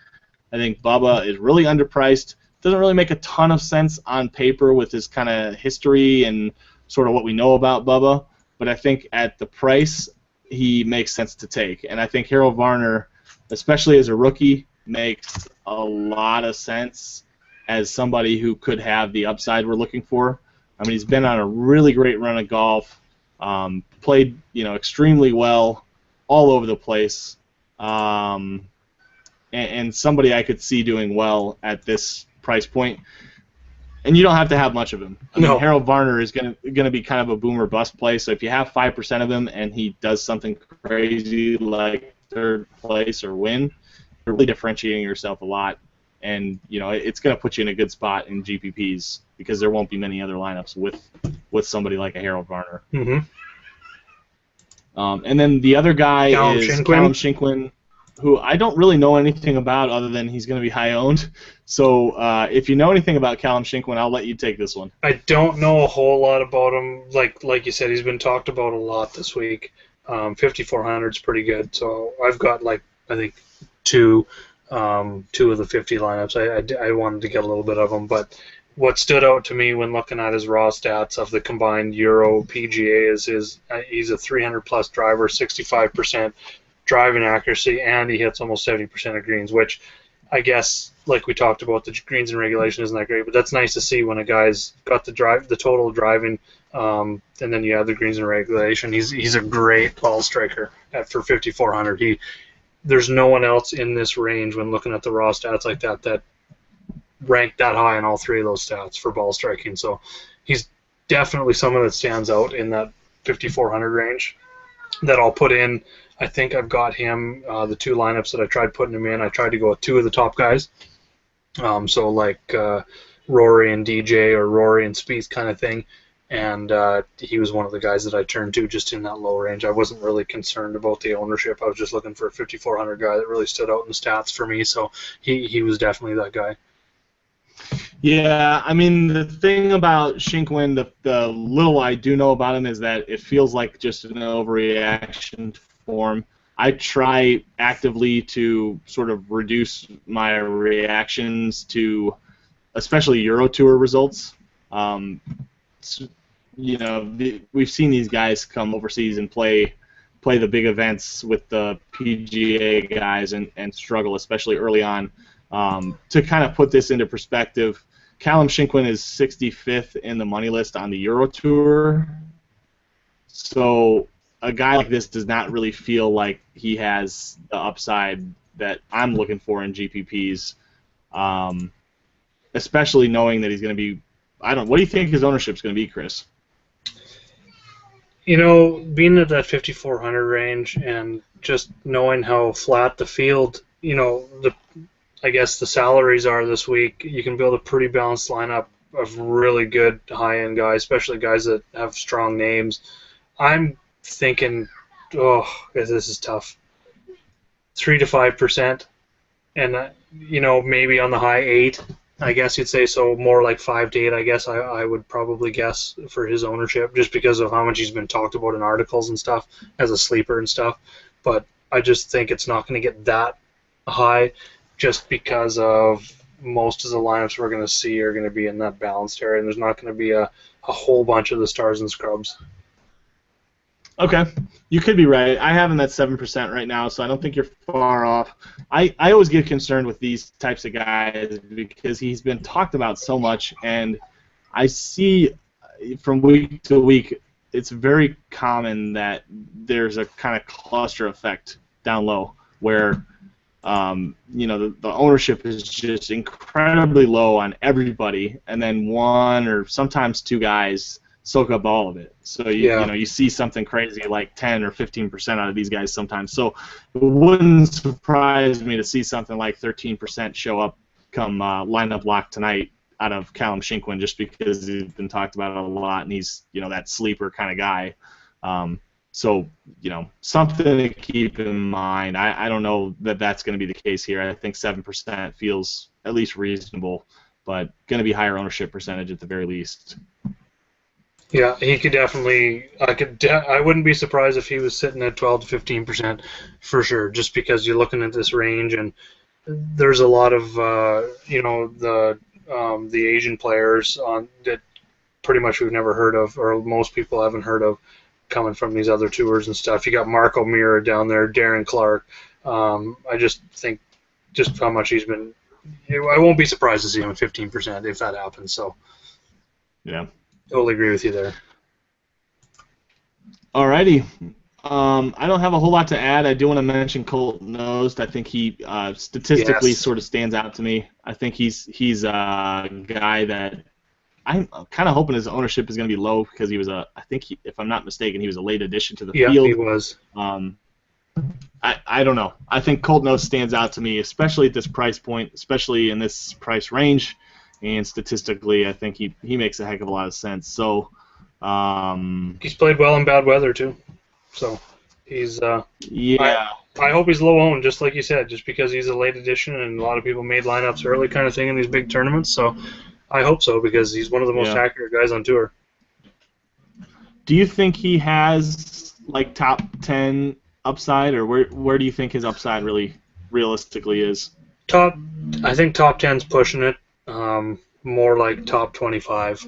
A: I think Bubba is really underpriced. Doesn't really make a ton of sense on paper with his kind of history and sort of what we know about Bubba, but I think at the price he makes sense to take. And I think Harold Varner, especially as a rookie, makes a lot of sense as somebody who could have the upside we're looking for. I mean, he's been on a really great run of golf, played extremely well all over the place, and somebody I could see doing well at this price point. And you don't have to have much of him. I mean, Harold Varner is going to be kind of a boomer bust play. So if you have 5% of him and he does something crazy like third place or win, you're really differentiating yourself a lot. and it's going to put you in a good spot in GPPs because there won't be many other lineups with somebody like a Harold Varner.
B: Mm-hmm.
A: And then the other guy is Callum Shinkwin, who I don't really know anything about other than he's going to be high owned. So if you know anything about Callum Shinkwin, I'll let you take this one.
B: I don't know a whole lot about him. Like you said, he's been talked about a lot this week. 5,400 is pretty good. So I've got I think two of the 50 lineups. I wanted to get a little bit of them, but what stood out to me when looking at his raw stats of the combined Euro PGA is he's a 300-plus driver, 65% driving accuracy, and he hits almost 70% of greens, which I guess, like we talked about, the greens and regulation isn't that great, but that's nice to see when a guy's got the total driving, and then you have the greens and regulation. He's a great ball striker for 5,400. There's no one else in this range when looking at the raw stats like that ranked that high in all three of those stats for ball striking. So he's definitely someone that stands out in that 5,400 range that I'll put in. I think I've got him, the two lineups that I tried putting him in, I tried to go with two of the top guys. So like Rory and DJ or Rory and Spieth kind of thing. And he was one of the guys that I turned to just in that low range. I wasn't really concerned about the ownership. I was just looking for a 5,400 guy that really stood out in the stats for me. So he was definitely that guy.
A: Yeah, I mean, the thing about Shinkwin, the little I do know about him is that it feels like just an overreaction form. I try actively to sort of reduce my reactions to especially Euro Tour results. We've seen these guys come overseas and play the big events with the PGA guys and struggle, especially early on. To kind of put this into perspective, Callum Shinkwin is 65th in the money list on the Euro Tour. So a guy like this does not really feel like he has the upside that I'm looking for in GPPs, especially knowing that he's going to be. What do you think his ownership is going to be, Chris?
B: Being at that 5,400 range and just knowing how flat the field, I guess the salaries are this week, you can build a pretty balanced lineup of really good high-end guys, especially guys that have strong names. I'm thinking, this is tough. 3 to 5%, and maybe on the high 8, I guess you'd say, so more like 5 to 8. I guess I would probably guess for his ownership, just because of how much he's been talked about in articles and stuff as a sleeper and stuff. But I just think it's not going to get that high, just because of most of the lineups we're going to see are going to be in that balanced area, and there's not going to be a whole bunch of the stars and scrubs.
A: Okay, you could be right. I have him at 7% right now, so I don't think you're far off. I always get concerned with these types of guys because he's been talked about so much, and I see from week to week it's very common that there's a kind of cluster effect down low where the ownership is just incredibly low on everybody, and then one or sometimes two guys soak up all of it. So you see something crazy like 10 or 15% out of these guys sometimes. So it wouldn't surprise me to see something like 13% show up come lineup lock tonight out of Callum Shinkwin, just because he's been talked about a lot and he's that sleeper kind of guy. So something to keep in mind. I don't know that that's going to be the case here. I think 7% feels at least reasonable, but going to be higher ownership percentage at the very least.
B: Yeah, he could definitely. I wouldn't be surprised if he was sitting at 12 to 15% for sure, just because you're looking at this range and there's a lot of the Asian players on that pretty much we've never heard of, or most people haven't heard of, coming from these other tours and stuff. You got Marco Mira down there, Darren Clark. I just think just how much he's been. I won't be surprised to see him at 15% if that happens. So.
A: Yeah.
B: Totally agree with you there.
A: Alrighty. I don't have a whole lot to add. I do want to mention Colt Knost. I think he statistically sort of stands out to me. I think he's a guy that I'm kind of hoping his ownership is going to be low because he was if I'm not mistaken, he was a late addition to the field.
B: Yeah, he was.
A: I don't know. I think Colt Knost stands out to me, especially at this price point, especially in this price range, and statistically, I think he makes a heck of a lot of sense. So,
B: he's played well in bad weather too. So he's
A: yeah.
B: I hope he's low owned, just like you said, just because he's a late addition and a lot of people made lineups early kind of thing in these big tournaments. So I hope so because he's one of the most accurate guys on tour.
A: Do you think he has like top 10 upside, or where do you think his upside really realistically is?
B: I think top 10's pushing it. More like top 25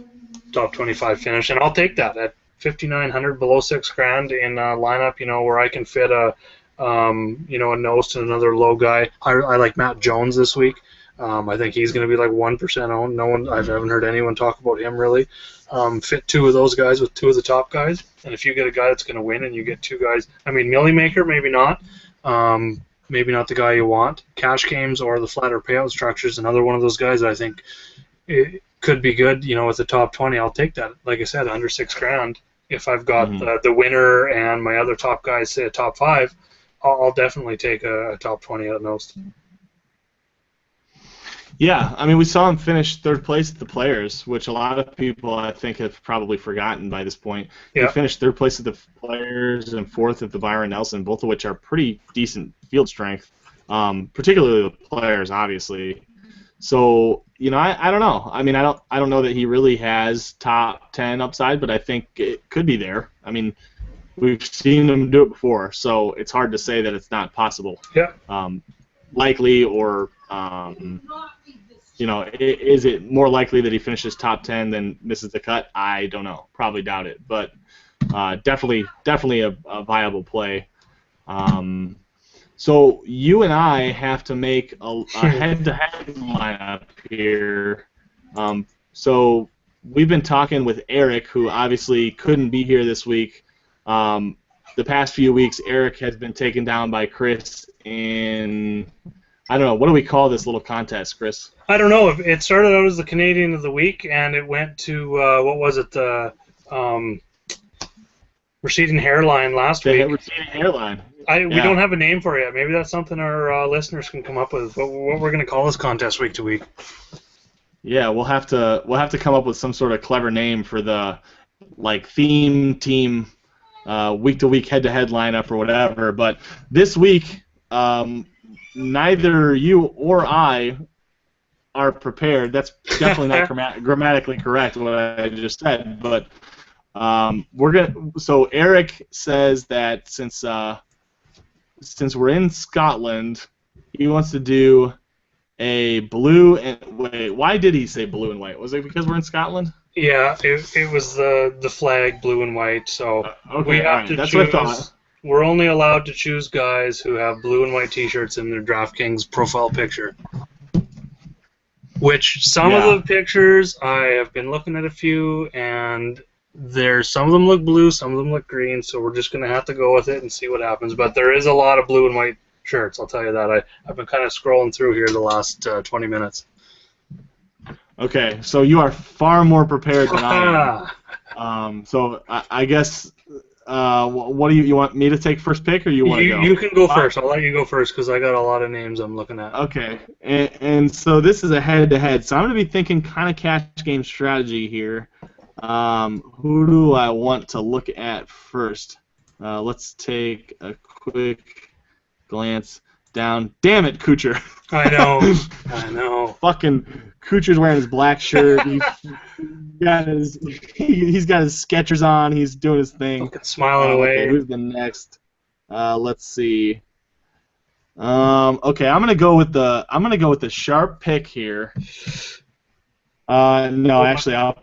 B: finish, and I'll take that at 5,900, below $6,000 in a lineup. Where I can fit a Knost and another low guy. I like Matt Jones this week. I think he's going to be like 1% owned. I haven't heard anyone talk about him really. Fit two of those guys with two of the top guys, and if you get a guy that's going to win and you get two guys, Millie Maker, maybe not. Maybe not the guy you want. Cash games or the flatter payout structures, another one of those guys that I think it could be good. With the top 20, I'll take that. Like I said, under $6,000. If I've got the winner and my other top guys say a top 5, I'll definitely take a top 20 at Knost.
A: Yeah, we saw him finish third place at the Players, which a lot of people I think have probably forgotten by this point. Yeah. He finished third place at the Players and fourth at the Byron Nelson, both of which are pretty decent field strength, particularly the Players, obviously. So I don't know. I don't know that he really has top 10 upside, but I think it could be there. We've seen him do it before, so it's hard to say that it's not possible.
B: Yeah.
A: Likely or. Is it more likely that he finishes top 10 than misses the cut? I don't know. Probably doubt it, but definitely a viable play. So you and I have to make a head-to-head lineup here. So we've been talking with Eric, who obviously couldn't be here this week. The past few weeks, Eric has been taken down by Chris in... I don't know. What do we call this little contest, Chris?
B: I don't know. It started out as the Canadian of the Week, and it went to, what was it, the receding hairline last week.
A: Receding hairline.
B: We don't have a name for it yet. Maybe that's something our listeners can come up with. What we're going to call this contest week to week.
A: Yeah, we'll have to come up with some sort of clever name for the theme team week to week head to head lineup or whatever. But this week. Neither you or I are prepared. That's definitely not grammatically correct what I just said. But we're gonna. So Eric says that since we're in Scotland, he wants to do a blue and wait. Why did he say blue and white? Was it because we're in Scotland?
B: Yeah, it was the flag blue and white. So we have to
A: That's
B: choose.
A: What I thought.
B: We're only allowed to choose guys who have blue and white T-shirts in their DraftKings profile picture. Which some of the pictures, I have been looking at a few, and some of them look blue, some of them look green, so we're just going to have to go with it and see what happens. But there is a lot of blue and white shirts, I'll tell you that. I've been kind of scrolling through here the last 20 minutes.
A: Okay, so you are far more prepared than I am. So I guess... what do you want me to take first pick, or you want to go?
B: You can go first. I'll let you go first because I got a lot of names I'm looking at.
A: Okay, and so this is a head-to-head. So I'm going to be thinking kind of cash game strategy here. Who do I want to look at first? Let's take a quick glance down. Damn it, Kuchar.
B: I know.
A: Fucking Kuchar's wearing his black shirt. He's got his Skechers on. He's doing his thing.
B: Fucking smiling away.
A: Okay, who's the next? Let's see. Okay, I'm gonna go with the sharp pick here. No, actually, I'll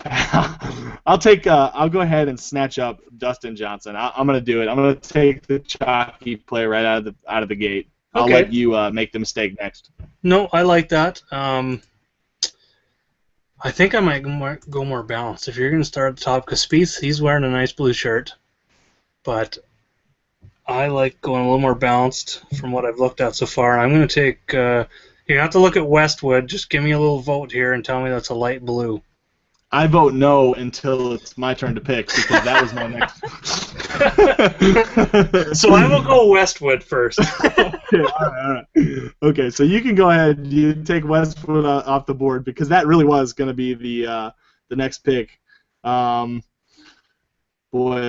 A: go ahead and snatch up Dustin Johnson. I'm gonna do it. I'm gonna take the chalky play right out of the gate. I'll let you make the mistake next.
B: No, I like that. I think I might go more balanced. If you're going to start at the top, because Spieth, he's wearing a nice blue shirt, but I like going a little more balanced from what I've looked at so far. I'm going to take, you have to look at Westwood. Just give me a little vote here and tell me that's a light blue.
A: I vote no until it's my turn to pick, because that was my next.
B: So I will go Westwood first.
A: Okay, all right. Okay, so you can go ahead. You take Westwood off the board because that really was going to be the next pick. Boy,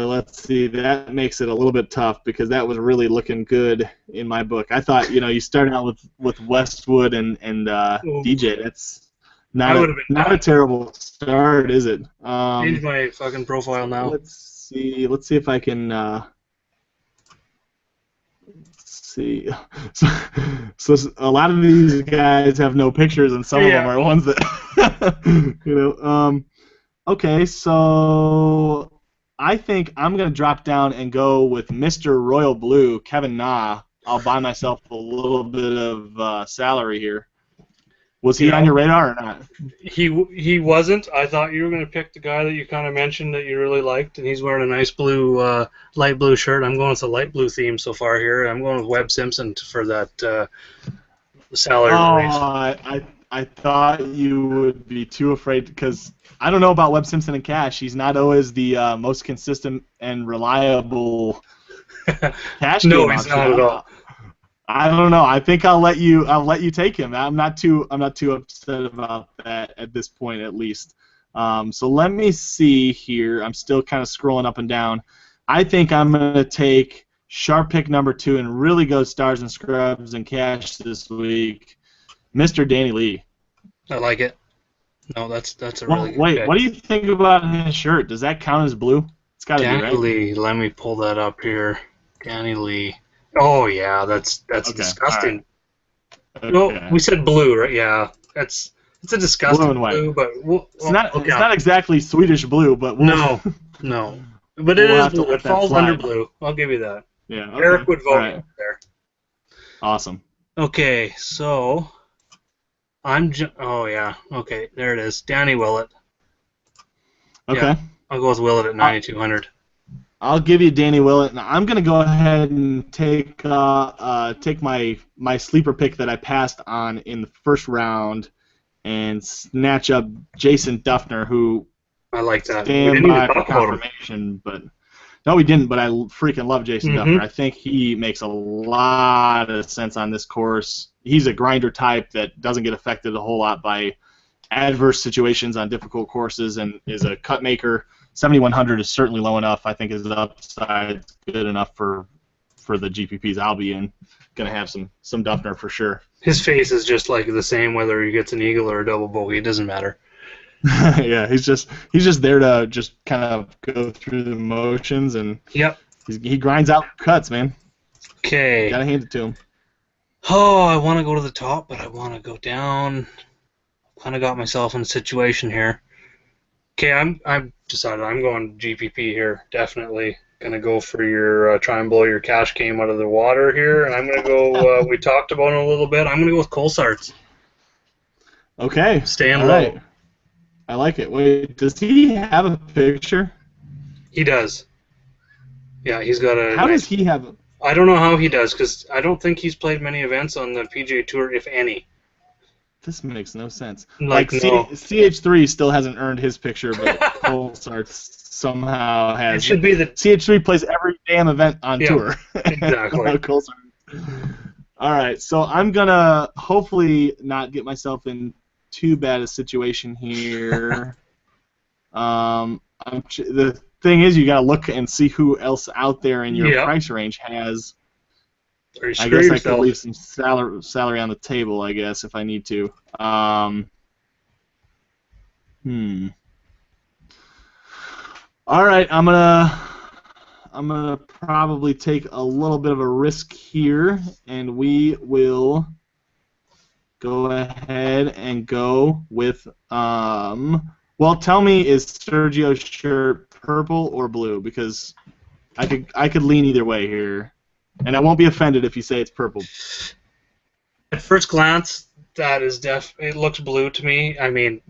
A: let's see. That makes it a little bit tough because that was really looking good in my book. I thought, you started out with Westwood and DJ. That's not a terrible start, is it?
B: Change my fucking profile now.
A: Let's see. Let's see if I can. See. So a lot of these guys have no pictures, and some of them are ones that Okay, so I think I'm going to drop down and go with Mr. Royal Blue, Kevin Na. I'll buy myself a little bit of salary here. Was he on your radar or not?
B: He wasn't. I thought you were going to pick the guy that you kind of mentioned that you really liked, and he's wearing a nice blue, light blue shirt. I'm going with a light blue theme so far here. I'm going with Webb Simpson for that salary raise.
A: I thought you would be too afraid because I don't know about Webb Simpson and cash. He's not always the most consistent and reliable cash.
B: No, he's not at all.
A: I don't know. I think I'll let you take him. I'm not too upset about that at this point, at least. So let me see here. I'm still kind of scrolling up and down. I think I'm gonna take sharp pick number 2 and really go stars and scrubs and cash this week, Mr. Danny Lee.
B: I like it. No, that's a really good pick.
A: What do you think about his shirt? Does that count as blue? It's got to be, right?
B: Danny Lee. Let me pull that up here. Danny Lee. Oh yeah, that's disgusting.
A: Right.
B: Well, we said blue, right? Yeah, it's a disgusting blue, but
A: it's not exactly Swedish blue, but
B: no, but it is blue. It falls under blue. I'll give you that.
A: Yeah, okay.
B: Eric would vote there.
A: Awesome.
B: Okay, so oh yeah, okay, there it is. Danny Willett.
A: Okay.
B: Yeah, I'll go with Willett at 9,200.
A: I'll give you Danny Willett. Now, I'm going to go ahead and take my sleeper pick that I passed on in the first round and snatch up Jason Duffner, who
B: I like that.
A: Stand by for confirmation, but no, we didn't. But I freaking love Jason Duffner. I think he makes a lot of sense on this course. He's a grinder type that doesn't get affected a whole lot by adverse situations on difficult courses and is a cut maker. 7,100 is certainly low enough. I think his upside is good enough for the GPPs I'll be in. Gonna have some Duffner for sure.
B: His face is just like the same whether he gets an eagle or a double bogey. It doesn't matter.
A: Yeah, he's just there to just kind of go through the motions and he grinds out cuts, man.
B: Okay.
A: Gotta hand it to him.
B: Oh, I want to go to the top, but I want to go down. Kind of got myself in a situation here. Okay, I've decided I'm going GPP here. Definitely gonna go for your try and blow your cash game out of the water here, and I'm gonna go. We talked about it a little bit. I'm gonna go with Colsarts.
A: Okay.
B: Staying low. Right.
A: I like it. Wait, does he have a picture?
B: He does. Yeah, he's got a.
A: How does he have?
B: I don't know how he does because I don't think he's played many events on the PGA Tour, if any.
A: This makes no sense.
B: Like no.
A: CH3 still hasn't earned his picture, but Colsarts somehow has.
B: It should be the
A: CH3 plays every damn event on tour.
B: Exactly.
A: All right, so I'm gonna hopefully not get myself in too bad a situation here. The thing is, you gotta look and see who else out there in your price range has. I guess I could leave some salary on the table, I guess, if I need to. All right, I'm gonna probably take a little bit of a risk here, and we will go ahead and go with well, tell me, is Sergio's shirt purple or blue? Because I could lean either way here. And I won't be offended if you say it's purple.
B: At first glance, that is it looks blue to me. I mean,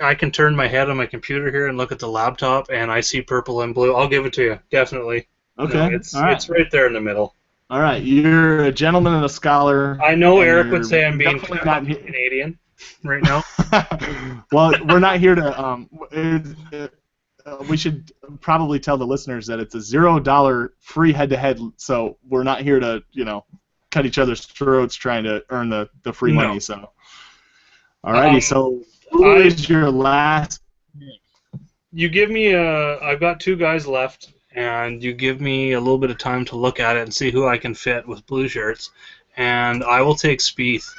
B: I can turn my head on my computer here and look at the laptop, and I see purple and blue. I'll give it to you, definitely.
A: Okay.
B: No, it's right there in the middle.
A: All right, you're a gentleman and a scholar.
B: I know Eric would say I'm being not Canadian right now.
A: Well, we're not here to. we should probably tell the listeners that it's a $0 free head-to-head, so we're not here to, cut each other's throats trying to earn the free money. So, alrighty. So, who is your last?
B: You give me I've got 2 guys left, and you give me a little bit of time to look at it and see who I can fit with blue shirts, and I will take Spieth.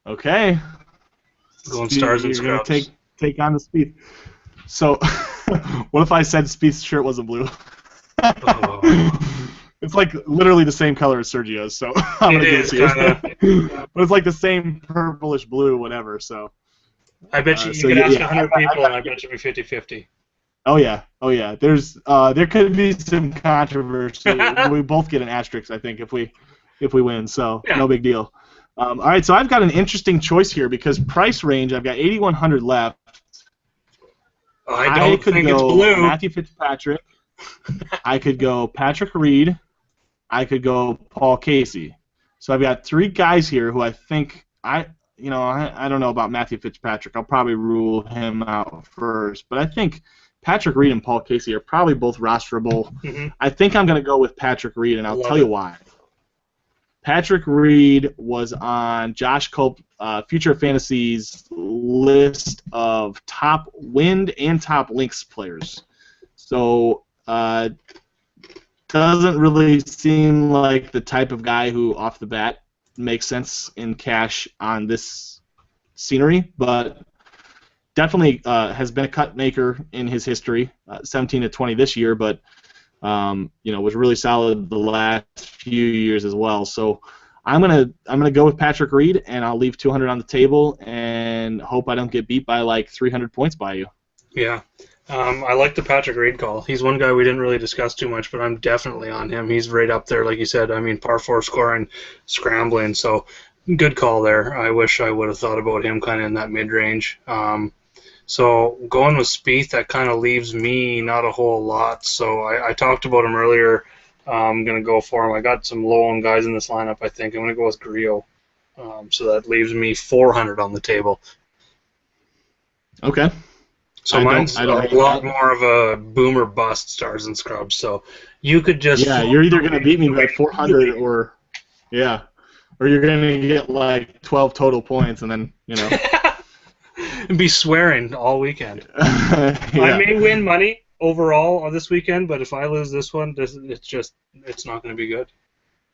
A: Okay.
B: Going stars and scrubs.
A: You're gonna take on the Spieth. So, what if I said Spieth's shirt wasn't blue? It's like literally the same color as Sergio's, so I'm gonna give it to you. But it's like the same purplish blue, whatever. So.
B: I bet you could ask 100 people, and I bet you'd be 50-50.
A: Oh yeah. There's there could be some controversy. We both get an asterisk, I think, if we win. So no big deal. All right, so I've got an interesting choice here because price range. I've got 8,100 left.
B: I don't think it's blue.
A: Matthew Fitzpatrick. I could go Patrick Reed. I could go Paul Casey. So I've got 3 guys here who I think I don't know about Matthew Fitzpatrick. I'll probably rule him out first. But I think Patrick Reed and Paul Casey are probably both rosterable. Mm-hmm. I think I'm going to go with Patrick Reed, and I'll tell you why. Patrick Reed was on Josh Culp Future Fantasy's list of top wind and top links players. So doesn't really seem like the type of guy who, off the bat, makes sense in cash on this scenery, but definitely has been a cut maker in his history. 17-20 this year, but was really solid the last few years as well. So I'm gonna go with Patrick Reed, and I'll leave 200 on the table and hope I don't get beat by like 300 points by you.
B: Yeah. I like the Patrick Reed call. He's one guy we didn't really discuss too much, but I'm definitely on him. He's right up there, like you said. I mean, par 4 scoring, scrambling. So good call there. I wish I would have thought about him kind of in that mid-range. So going with Spieth, that kind of leaves me not a whole lot. So I talked about him earlier. I'm going to go for him. I got some low-owned guys in this lineup, I think. I'm going to go with Grillo. So that leaves me 400 on the table.
A: Okay.
B: So mine's a lot more of a boomer bust stars and scrubs. So you could just
A: you're either going to beat me by 400 or you're going to get like 12 total points and then
B: and be swearing all weekend. I may win money overall on this weekend, but if I lose this one, it's not going to be good.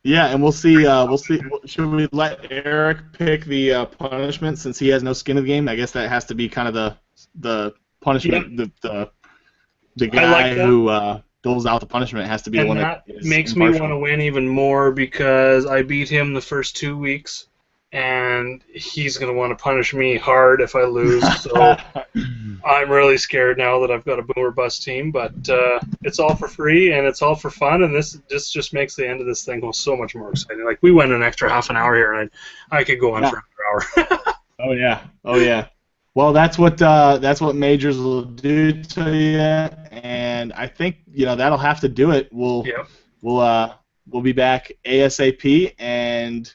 A: Yeah, and we'll see. Should we let Eric pick the punishment since he has no skin in the game? I guess that has to be kind of the punishment. Yep. The guy who doles out the punishment has to be the one that
B: makes me want to win even more because I beat him the first 2 weeks, and he's going to want to punish me hard if I lose. So I'm really scared now that I've got a boomer bust team, but it's all for free and it's all for fun, and this just makes the end of this thing so much more exciting. Like, we went an extra half an hour here, and I could go on for another hour.
A: Oh yeah. Well, that's what majors will do to you, and I think that'll have to do it. We'll be back ASAP. And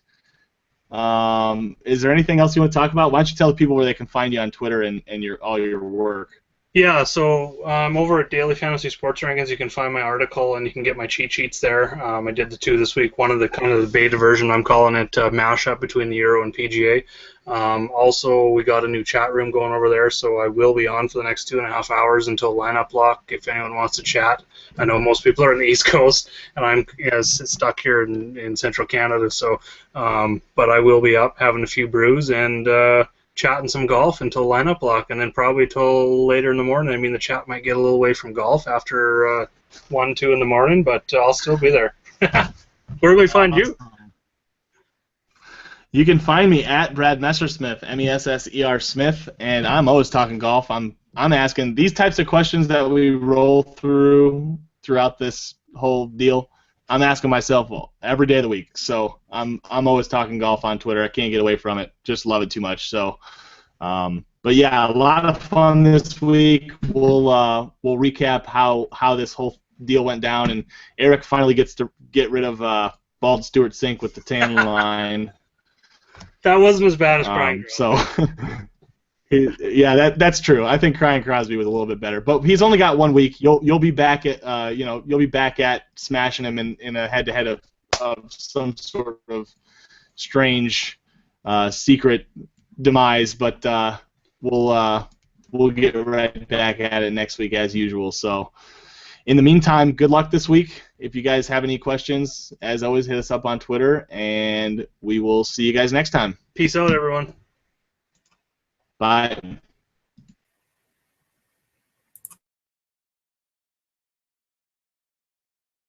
A: is there anything else you want to talk about? Why don't you tell the people where they can find you on Twitter and all your work?
B: Yeah, so over at Daily Fantasy Sports Rankings, you can find my article and you can get my cheat sheets there. I did the 2 this week. One of the kind of the beta version, I'm calling it mashup between the Euro and PGA. Also, we got a new chat room going over there, so I will be on for the next 2.5 hours until lineup lock if anyone wants to chat. I know most people are on the East Coast, and I'm stuck here in Central Canada. So, but I will be up having a few brews and chatting some golf until lineup lock, and then probably till later in the morning. I mean, the chat might get a little away from golf after 1, 2 in the morning, but I'll still be there. Where do we find you?
A: You can find me at Brad Messersmith, Messer Smith, and I'm always talking golf. I'm asking these types of questions that we roll throughout this whole deal. I'm asking myself every day of the week. So I'm always talking golf on Twitter. I can't get away from it. Just love it too much. So, but yeah, a lot of fun this week. We'll recap how this whole deal went down, and Eric finally gets to get rid of Bald Stewart Sink with the tan line.
B: That wasn't as bad as Brian.
A: So Yeah, that's true. I think Ryan Crosby was a little bit better, but he's only got 1 week. You'll be back at you'll be back at smashing him in a head-to-head of some sort of strange secret demise, but we'll get right back at it next week as usual. So in the meantime, good luck this week. If you guys have any questions, as always, hit us up on Twitter, and we will see you guys next time.
B: Peace out, everyone.
A: Bye.